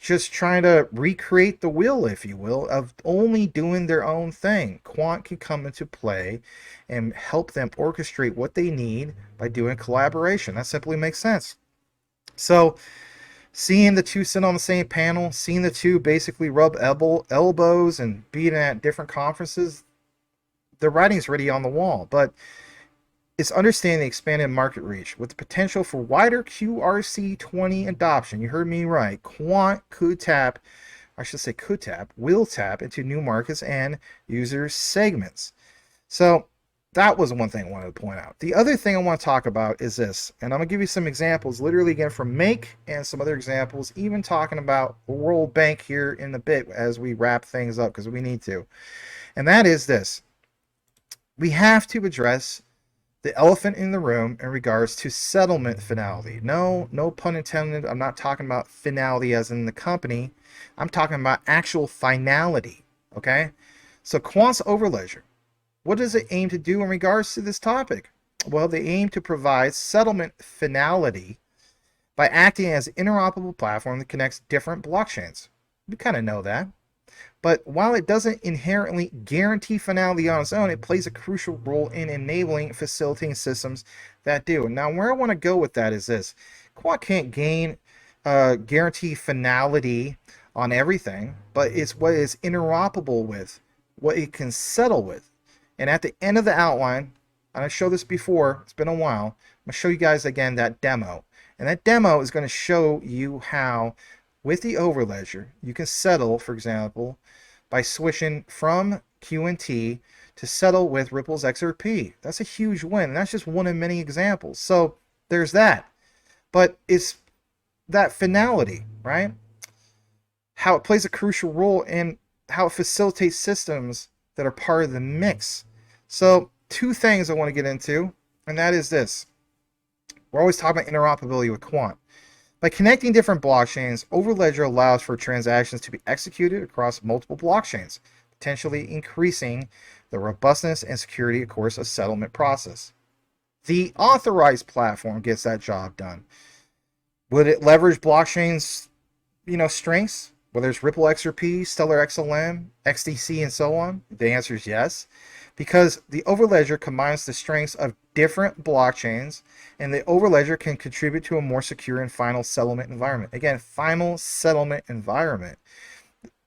just trying to recreate the wheel, if you will, of only doing their own thing. Quant can come into play and help them orchestrate what they need by doing collaboration. That simply makes sense. So seeing the two sit on the same panel, seeing the two basically rub elbows and being at different conferences, the writing's already on the wall. But it's understanding the expanded market reach with the potential for wider QRC20 adoption. You heard me right. Quant will tap into new markets and user segments. So that was one thing I wanted to point out. The other thing I want to talk about is this, and I'm going to give you some examples literally again from Make and some other examples, even talking about World Bank here in a bit as we wrap things up because we need to. And that is this. We have to address the elephant in the room in regards to settlement finality. No pun intended. I'm not talking about finality as in the company. I'm talking about actual finality. Okay? So Quant's Overledger, what does it aim to do in regards to this topic? Well, they aim to provide settlement finality by acting as an interoperable platform that connects different blockchains. We kind of know that. But while it doesn't inherently guarantee finality on its own, it plays a crucial role in enabling and facilitating systems that do. Now, where I want to go with that is this. Quant can't guarantee finality on everything, but it's what it's interoperable with, what it can settle with. And at the end of the outline, and I showed this before, it's been a while, I'm going to show you guys again that demo. And that demo is going to show you how, with the Overledger, you can settle, for example, by switching from QNT to settle with Ripple's XRP. That's a huge win, and that's just one of many examples. So there's that. But it's that finality, right? How it plays a crucial role in how it facilitates systems that are part of the mix. So two things I want to get into, and that is this. We're always talking about interoperability with Quant. By connecting different blockchains, Overledger allows for transactions to be executed across multiple blockchains, potentially increasing the robustness and security, of course, of settlement process. The authorized platform gets that job done. Would it leverage blockchains, strengths, whether it's Ripple XRP, Stellar XLM, XDC, and so on? The answer is yes, because the Overledger combines the strengths of different blockchains, and the Overledger can contribute to a more secure and final settlement environment. Again, final settlement environment.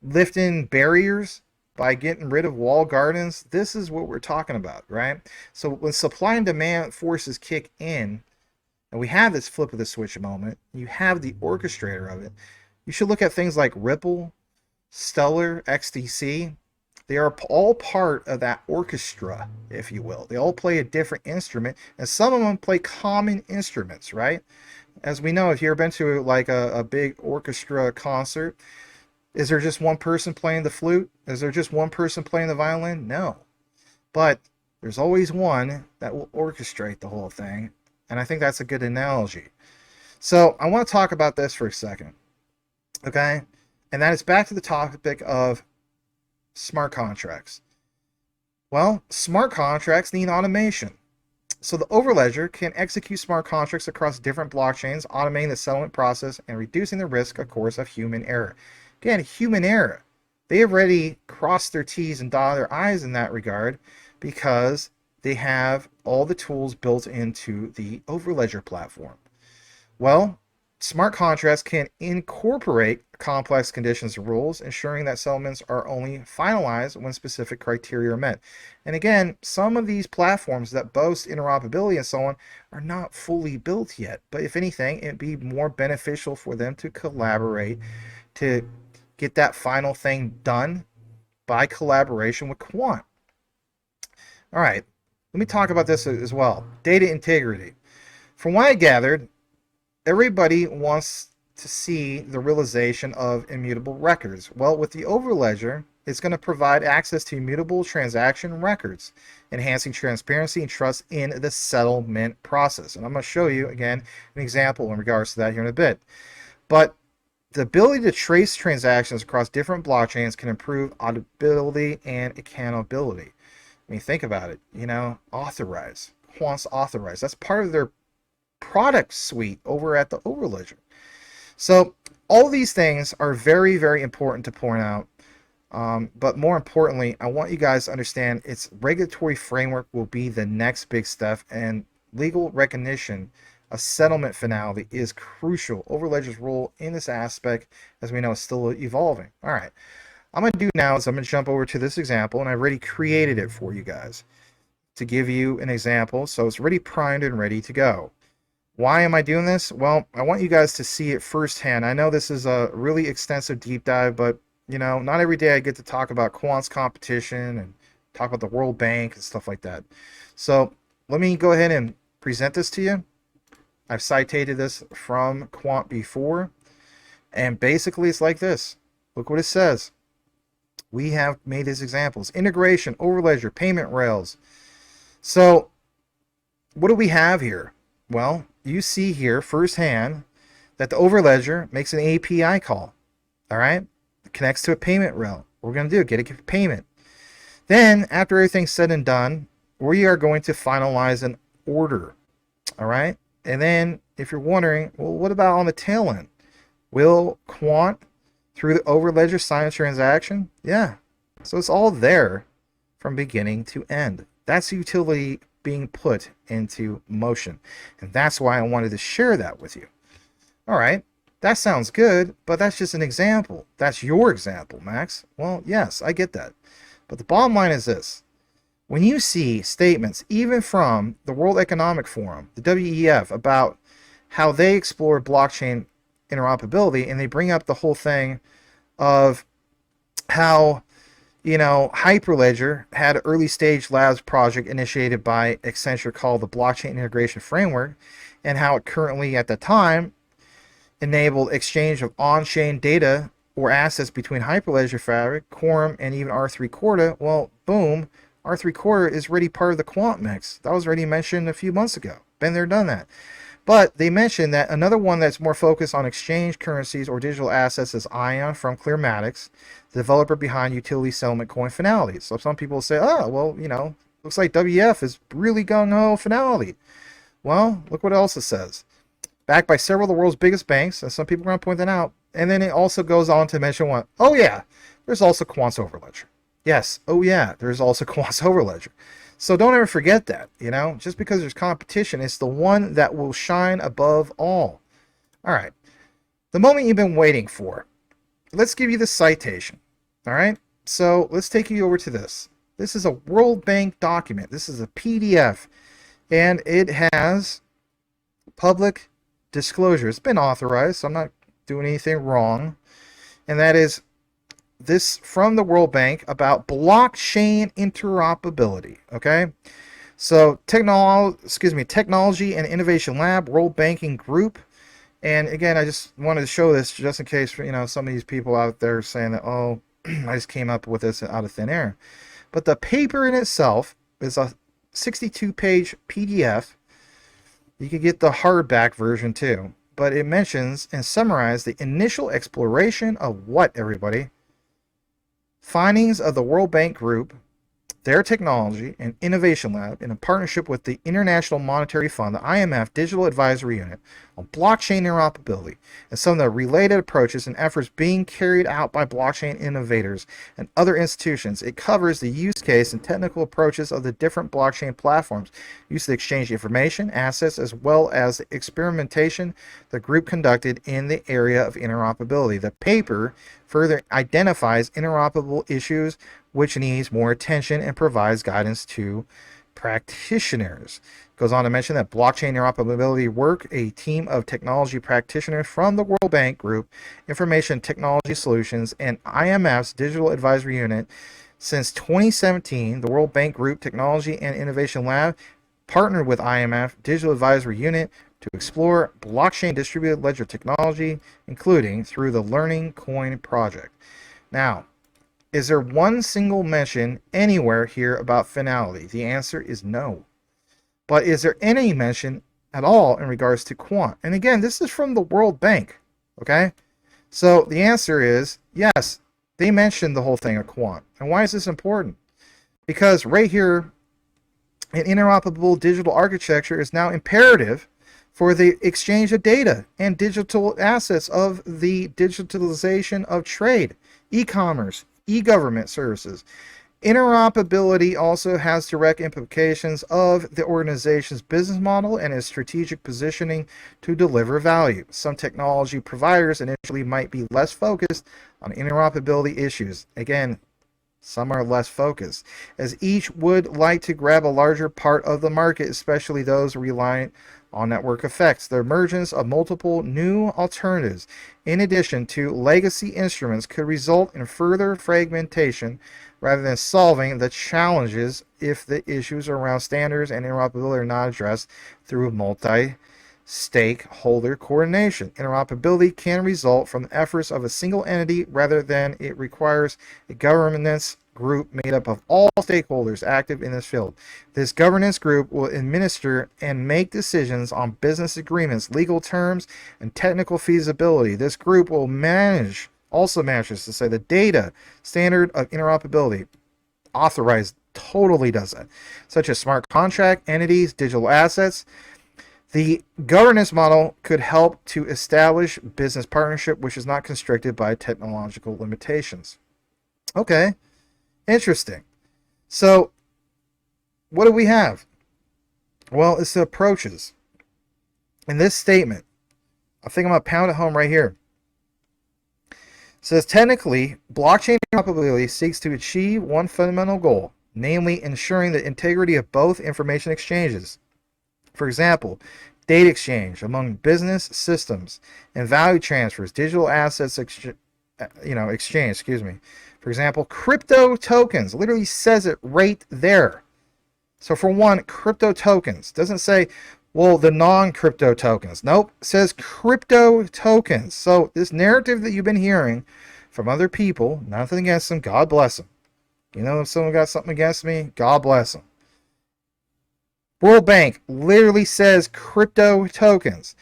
Lifting barriers by getting rid of walled gardens, this is what we're talking about, right? So when supply and demand forces kick in, and we have this flip of the switch moment, you have the orchestrator of it, you should look at things like Ripple, Stellar, XDC. They are all part of that orchestra, if you will. They all play a different instrument, and some of them play common instruments, right? As we know, if you've ever been to like a big orchestra concert, is there just one person playing the flute? Is there just one person playing the violin? No. But there's always one that will orchestrate the whole thing, and I think that's a good analogy. So I want to talk about this for a second, okay? And that is back to the topic of smart contracts. Well, smart contracts need automation. So the Overledger can execute smart contracts across different blockchains, automating the settlement process and reducing the risk, of course, of human error. Again, human error. They have already crossed their T's and dotted their I's in that regard because they have all the tools built into the Overledger platform. Well, smart contracts can incorporate complex conditions and rules, ensuring that settlements are only finalized when specific criteria are met. And again, some of these platforms that boast interoperability and so on are not fully built yet. But if anything, it'd be more beneficial for them to collaborate to get that final thing done by collaboration with Quant. All right, let me talk about this as well. Data integrity. From what I gathered, everybody wants to see the realization of immutable records. Well, with the Overledger, it's going to provide access to immutable transaction records, enhancing transparency and trust in the settlement process. And I'm going to show you, again, an example in regards to that here in a bit. But the ability to trace transactions across different blockchains can improve auditability and accountability. I mean, think about it, authorize, Quant's authorize. That's part of their product suite over at the Overledger. So all these things are very, very important to point out. But more importantly, I want you guys to understand its regulatory framework will be the next big step, and legal recognition of settlement finality is crucial. Overledger's role in this aspect, as we know, is still evolving. All right, I'm going to do now is I'm going to jump over to this example, and I've already created it for you guys to give you an example. So it's already primed and ready to go. Why am I doing this? Well, I want you guys to see it firsthand. I know this is a really extensive deep dive, but not every day I get to talk about Quant's competition and talk about the World Bank and stuff like that. So let me go ahead and present this to you. I've cited this from Quant before, and basically it's like this. Look what it says. We have made these examples: integration, Overledger, payment rails. So what do we have here? Well, you see here firsthand that the Overledger makes an API call. All right, it connects to a payment rail. What we're going to do, get a payment. Then, after everything's said and done, we are going to finalize an order. All right, and then if you're wondering, well, what about on the tail end? Will Quant through the Overledger signed transaction? Yeah. So it's all there from beginning to end. That's utility being put into motion. And that's why I wanted to share that with you. All right. That sounds good, but that's just an example. That's your example, Max. Well, yes, I get that. But the bottom line is this. When you see statements, even from the World Economic Forum, the WEF, about how they explore blockchain interoperability, and they bring up the whole thing of how, Hyperledger had an early stage labs project initiated by Accenture called the Blockchain Integration Framework, and how it currently, at the time, enabled exchange of on-chain data or assets between Hyperledger Fabric, Quorum, and even R3 Corda. Well, boom, R3 Corda is already part of the Quant mix. That was already mentioned a few months ago. Been there, done that. But they mentioned that another one that's more focused on exchange currencies or digital assets is Ion from Clearmatics, the developer behind utility settlement coin Fnality. So some people say, oh, well, looks like WF is really gung-ho Fnality. Well, look what else it says. Backed by several of the world's biggest banks, and some people are going to point that out. And then it also goes on to mention one. Oh, yeah, there's also Quant's Overledger. Yes, oh, yeah, there's also Quant's Overledger. So don't ever forget that, just because there's competition, it's the one that will shine above all. All right, the moment you've been waiting for. Let's give you the citation. All right, so let's take you over to this. This is a World Bank document. This is a PDF, and it has public disclosure. It's been authorized, so I'm not doing anything wrong. And that is this from the World Bank about blockchain interoperability. Okay, so Technology and Innovation Lab, World Banking Group. And again, I just wanted to show this just in case some of these people out there saying that, oh, I just came up with this out of thin air. But the paper in itself is a 62-page PDF. You can get the hardback version too, but it mentions and summarizes the initial exploration of what, everybody? Findings of the World Bank Group, their Technology and Innovation Lab, in a partnership with the International Monetary Fund, the IMF Digital Advisory Unit, on blockchain interoperability, and some of the related approaches and efforts being carried out by blockchain innovators and other institutions. It covers the use case and technical approaches of the different blockchain platforms, use to exchange information, assets, as well as the experimentation the group conducted in the area of interoperability. The paper further identifies interoperable issues which needs more attention and provides guidance to practitioners. Goes on to mention that blockchain interoperability work, a team of technology practitioners from the World Bank Group, Information Technology Solutions, and IMF's Digital Advisory Unit. Since 2017, the World Bank Group Technology and Innovation Lab partnered with IMF Digital Advisory Unit to explore blockchain distributed ledger technology, including through the Learning Coin project. Now, is there one single mention anywhere here about Fnality? The answer is no. But is there any mention at all in regards to Quant? And again, this is from the World Bank, okay? So the answer is yes, they mentioned the whole thing of Quant. And why is this important? Because right here, an interoperable digital architecture is now imperative for the exchange of data and digital assets of the digitalization of trade, e-commerce, e-government services. Interoperability also has direct implications of the organization's business model and its strategic positioning to deliver value. Some technology providers initially might be less focused on interoperability issues. Again, some are less focused, as each would like to grab a larger part of the market, especially those reliant on network effects. The emergence of multiple new alternatives, in addition to legacy instruments, could result in further fragmentation rather than solving the challenges if the issues around standards and interoperability are not addressed through multi-stakeholder coordination. Interoperability can result from the efforts of a single entity rather than it requires a governance group made up of all stakeholders active in this field. This governance group will administer and make decisions on business agreements, legal terms, and technical feasibility. This group will also manages to say the data standard of interoperability. Authorized totally does that, such as smart contract, entities, digital assets. The governance model could help to establish business partnership, which is not constricted by technological limitations. Okay, interesting. So, what do we have? Well, it's the approaches. In this statement, I think I'm going to pound it home right here. It says, technically, blockchain interoperability seeks to achieve one fundamental goal, namely ensuring the integrity of both information exchanges. For example, data exchange among business systems and value transfers, digital assets exchange. For example, crypto tokens literally says it right there. So for one, crypto tokens doesn't say, well, the non-crypto tokens. Nope, it says crypto tokens. So this narrative that you've been hearing from other people, nothing against them, God bless them. You know, if someone got something against me, God bless them. World Bank literally says crypto tokens.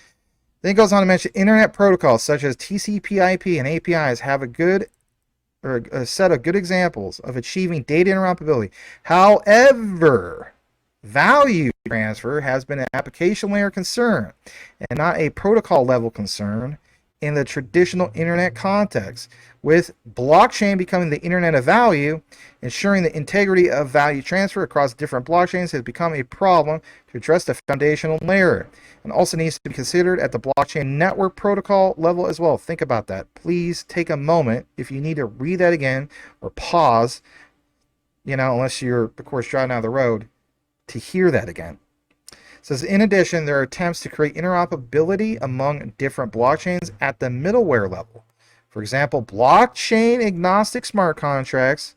Then it goes on to mention internet protocols such as TCP/IP and APIs have a set of good examples of achieving data interoperability. However, value transfer has been an application layer concern and not a protocol level concern in the traditional internet context. With blockchain becoming the internet of value, ensuring the integrity of value transfer across different blockchains has become a problem to address the foundational layer, and also needs to be considered at the blockchain network protocol level as well. Think about that. Please take a moment if you need to read that again or pause, unless you're, of course, driving down the road, to hear that again. It says, in addition, there are attempts to create interoperability among different blockchains at the middleware level. For example, blockchain agnostic smart contracts,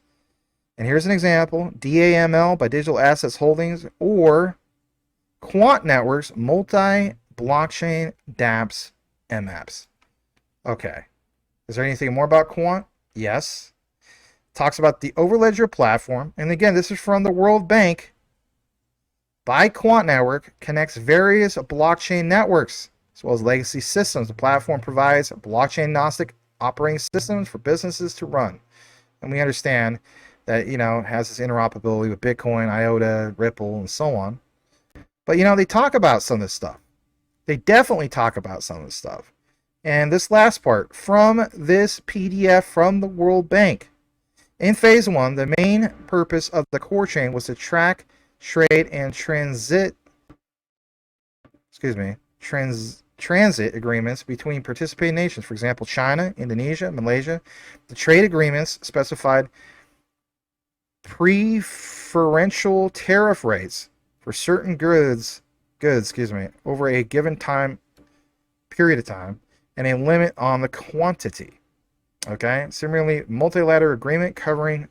and here's an example, DAML by Digital Assets Holdings, or Quant Networks, multi-blockchain dApps, MApps. Okay. Is there anything more about Quant? Yes. Talks about the Overledger platform, and again, this is from the World Bank. By Quant Network connects various blockchain networks as well as legacy systems. The platform provides blockchain-agnostic operating systems for businesses to run. And we understand that, it has this interoperability with Bitcoin, IOTA, Ripple, and so on. But, they talk about some of this stuff. They definitely talk about some of this stuff. And this last part, from this PDF from the World Bank. In Phase 1, the main purpose of the core chain was to track, trade, and transit agreements between participating nations. For example, China, Indonesia, Malaysia. The trade agreements specified preferential tariff rates for certain goods, over a given period of time, and a limit on the quantity. Okay. Similarly, multilateral agreement covering,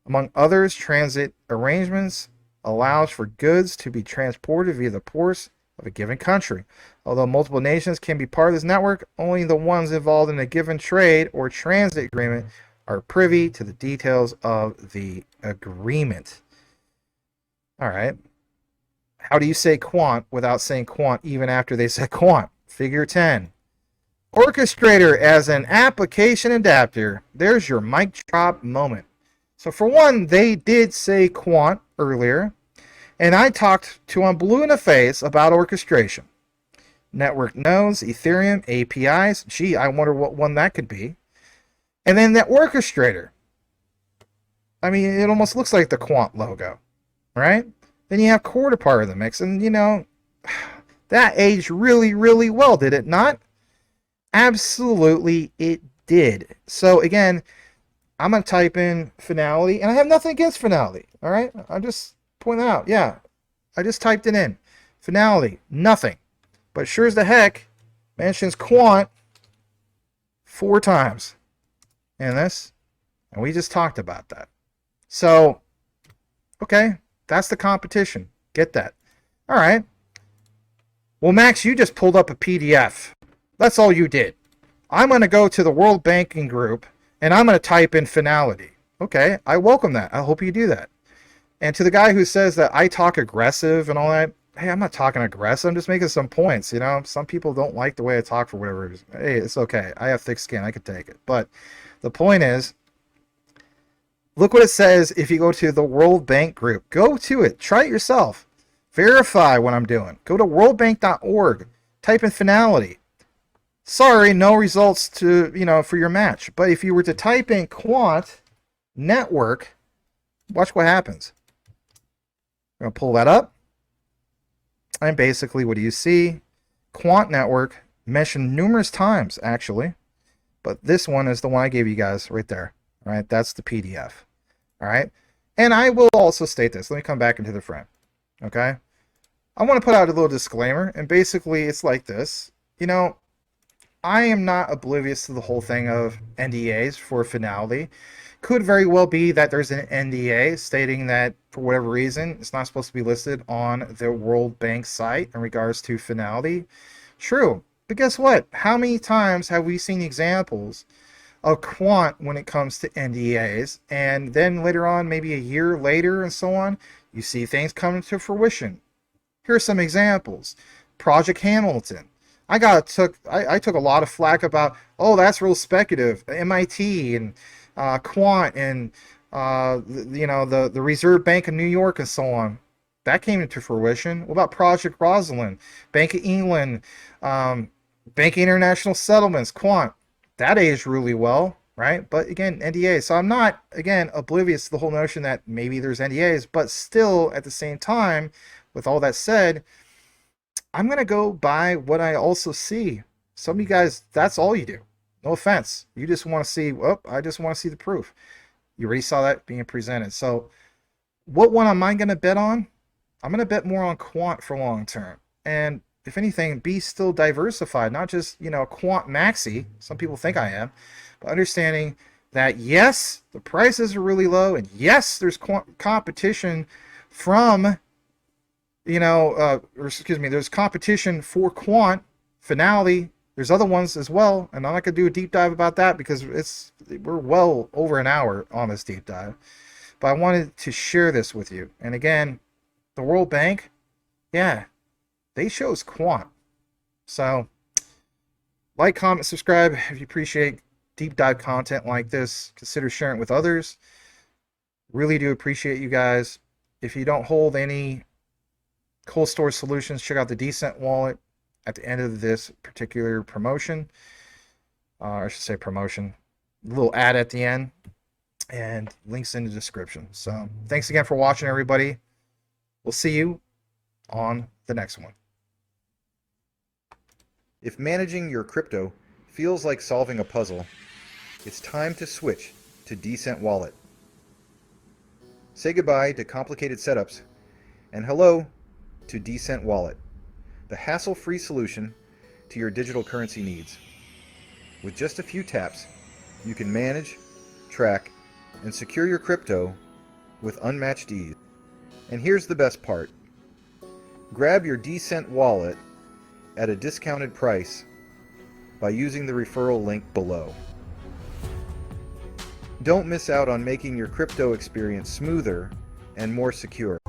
among others, transit arrangements allows for goods to be transported via the ports of a given country. Although multiple nations can be part of this network, only the ones involved in a given trade or transit agreement are privy to the details of the agreement. All right. How do you say quant without saying quant even after they said quant? Figure 10. Orchestrator as an application adapter. There's your mic drop moment. So for one, they did say quant earlier, and I talked to them blue in the face about orchestration. Network nodes, Ethereum, APIs. Gee, I wonder what one that could be. And then the orchestrator. I mean, it almost looks like the Quant logo, right? Then you have Quarter part of the mix, and that aged really, really well, did it not? Absolutely, it did. So again, I'm going to type in Fnality, and I have nothing against Fnality, all right? I'm just pointing out, yeah, I just typed it in. Fnality, nothing. But sure as the heck mentions Quant 4 times in this, and we just talked about that. So, okay, that's the competition. Get that. All right. Well, Max, you just pulled up a PDF. That's all you did. I'm going to go to the World Banking Group, and I'm going to type in Fnality. Okay, I welcome that. I hope you do that. And to the guy who says that I talk aggressive and all that, hey, I'm not talking aggressive. I'm just making some points. Some people don't like the way I talk for whatever reason. Hey, it's okay. I have thick skin. I can take it. But the point is, look what it says if you go to the World Bank Group. Go to it. Try it yourself. verify what I'm doing. Go to worldbank.org, type in Fnality. Sorry, no results to, for your match. But if you were to type in Quant network, watch what happens. I'm going to pull that up. And basically, what do you see? Quant network mentioned numerous times, actually. But this one is the one I gave you guys right there. All right, that's the PDF. All right. And I will also state this. Let me come back into the frame. Okay. I want to put out a little disclaimer. And basically, it's like this. I am not oblivious to the whole thing of NDAs for Fnality. Could very well be that there's an NDA stating that for whatever reason it's not supposed to be listed on the World Bank site in regards to Fnality. True. But guess what? How many times have we seen examples of Quant when it comes to NDAs, and then later on, maybe a year later and so on, you see things coming to fruition? Here are some examples. Project Hamilton. I took a lot of flack about, oh, that's real speculative. MIT and Quant and the Reserve Bank of New York and so on. That came into fruition. What about Project Rosalind, Bank of England, Bank International Settlements, Quant? That aged really well, right? But again, NDAs. So I'm not, again, oblivious to the whole notion that maybe there's NDAs, but still, at the same time, with all that said, I'm going to go by what I also see. Some of you guys, that's all you do. No offense. You just want to see, I just want to see the proof. You already saw that being presented. So what one am I going to bet on? I'm going to bet more on Quant for long term. And if anything, be still diversified, not just, Quant maxi. Some people think I am. But understanding that, yes, the prices are really low. And yes, there's competition from, there's competition for Quant, Fnality. There's other ones as well, and I'm not going to do a deep dive about that because we're well over an hour on this deep dive. But I wanted to share this with you. And again, the World Bank, yeah, they chose Quant. So, like, comment, subscribe if you appreciate deep dive content like this. Consider sharing it with others. Really do appreciate you guys. If you don't hold any cold storage solutions, check out the Decent wallet at the end of this particular promotion. I should say promotion. A little ad at the end. And links in the description. So thanks again for watching, everybody. We'll see you on the next one. If managing your crypto feels like solving a puzzle, it's time to switch to Decent Wallet. Say goodbye to complicated setups and hello to Decent Wallet, the hassle-free solution to your digital currency needs. With just a few taps, you can manage, track, and secure your crypto with unmatched ease. And here's the best part. Grab your Decent Wallet at a discounted price by using the referral link below. Don't miss out on making your crypto experience smoother and more secure.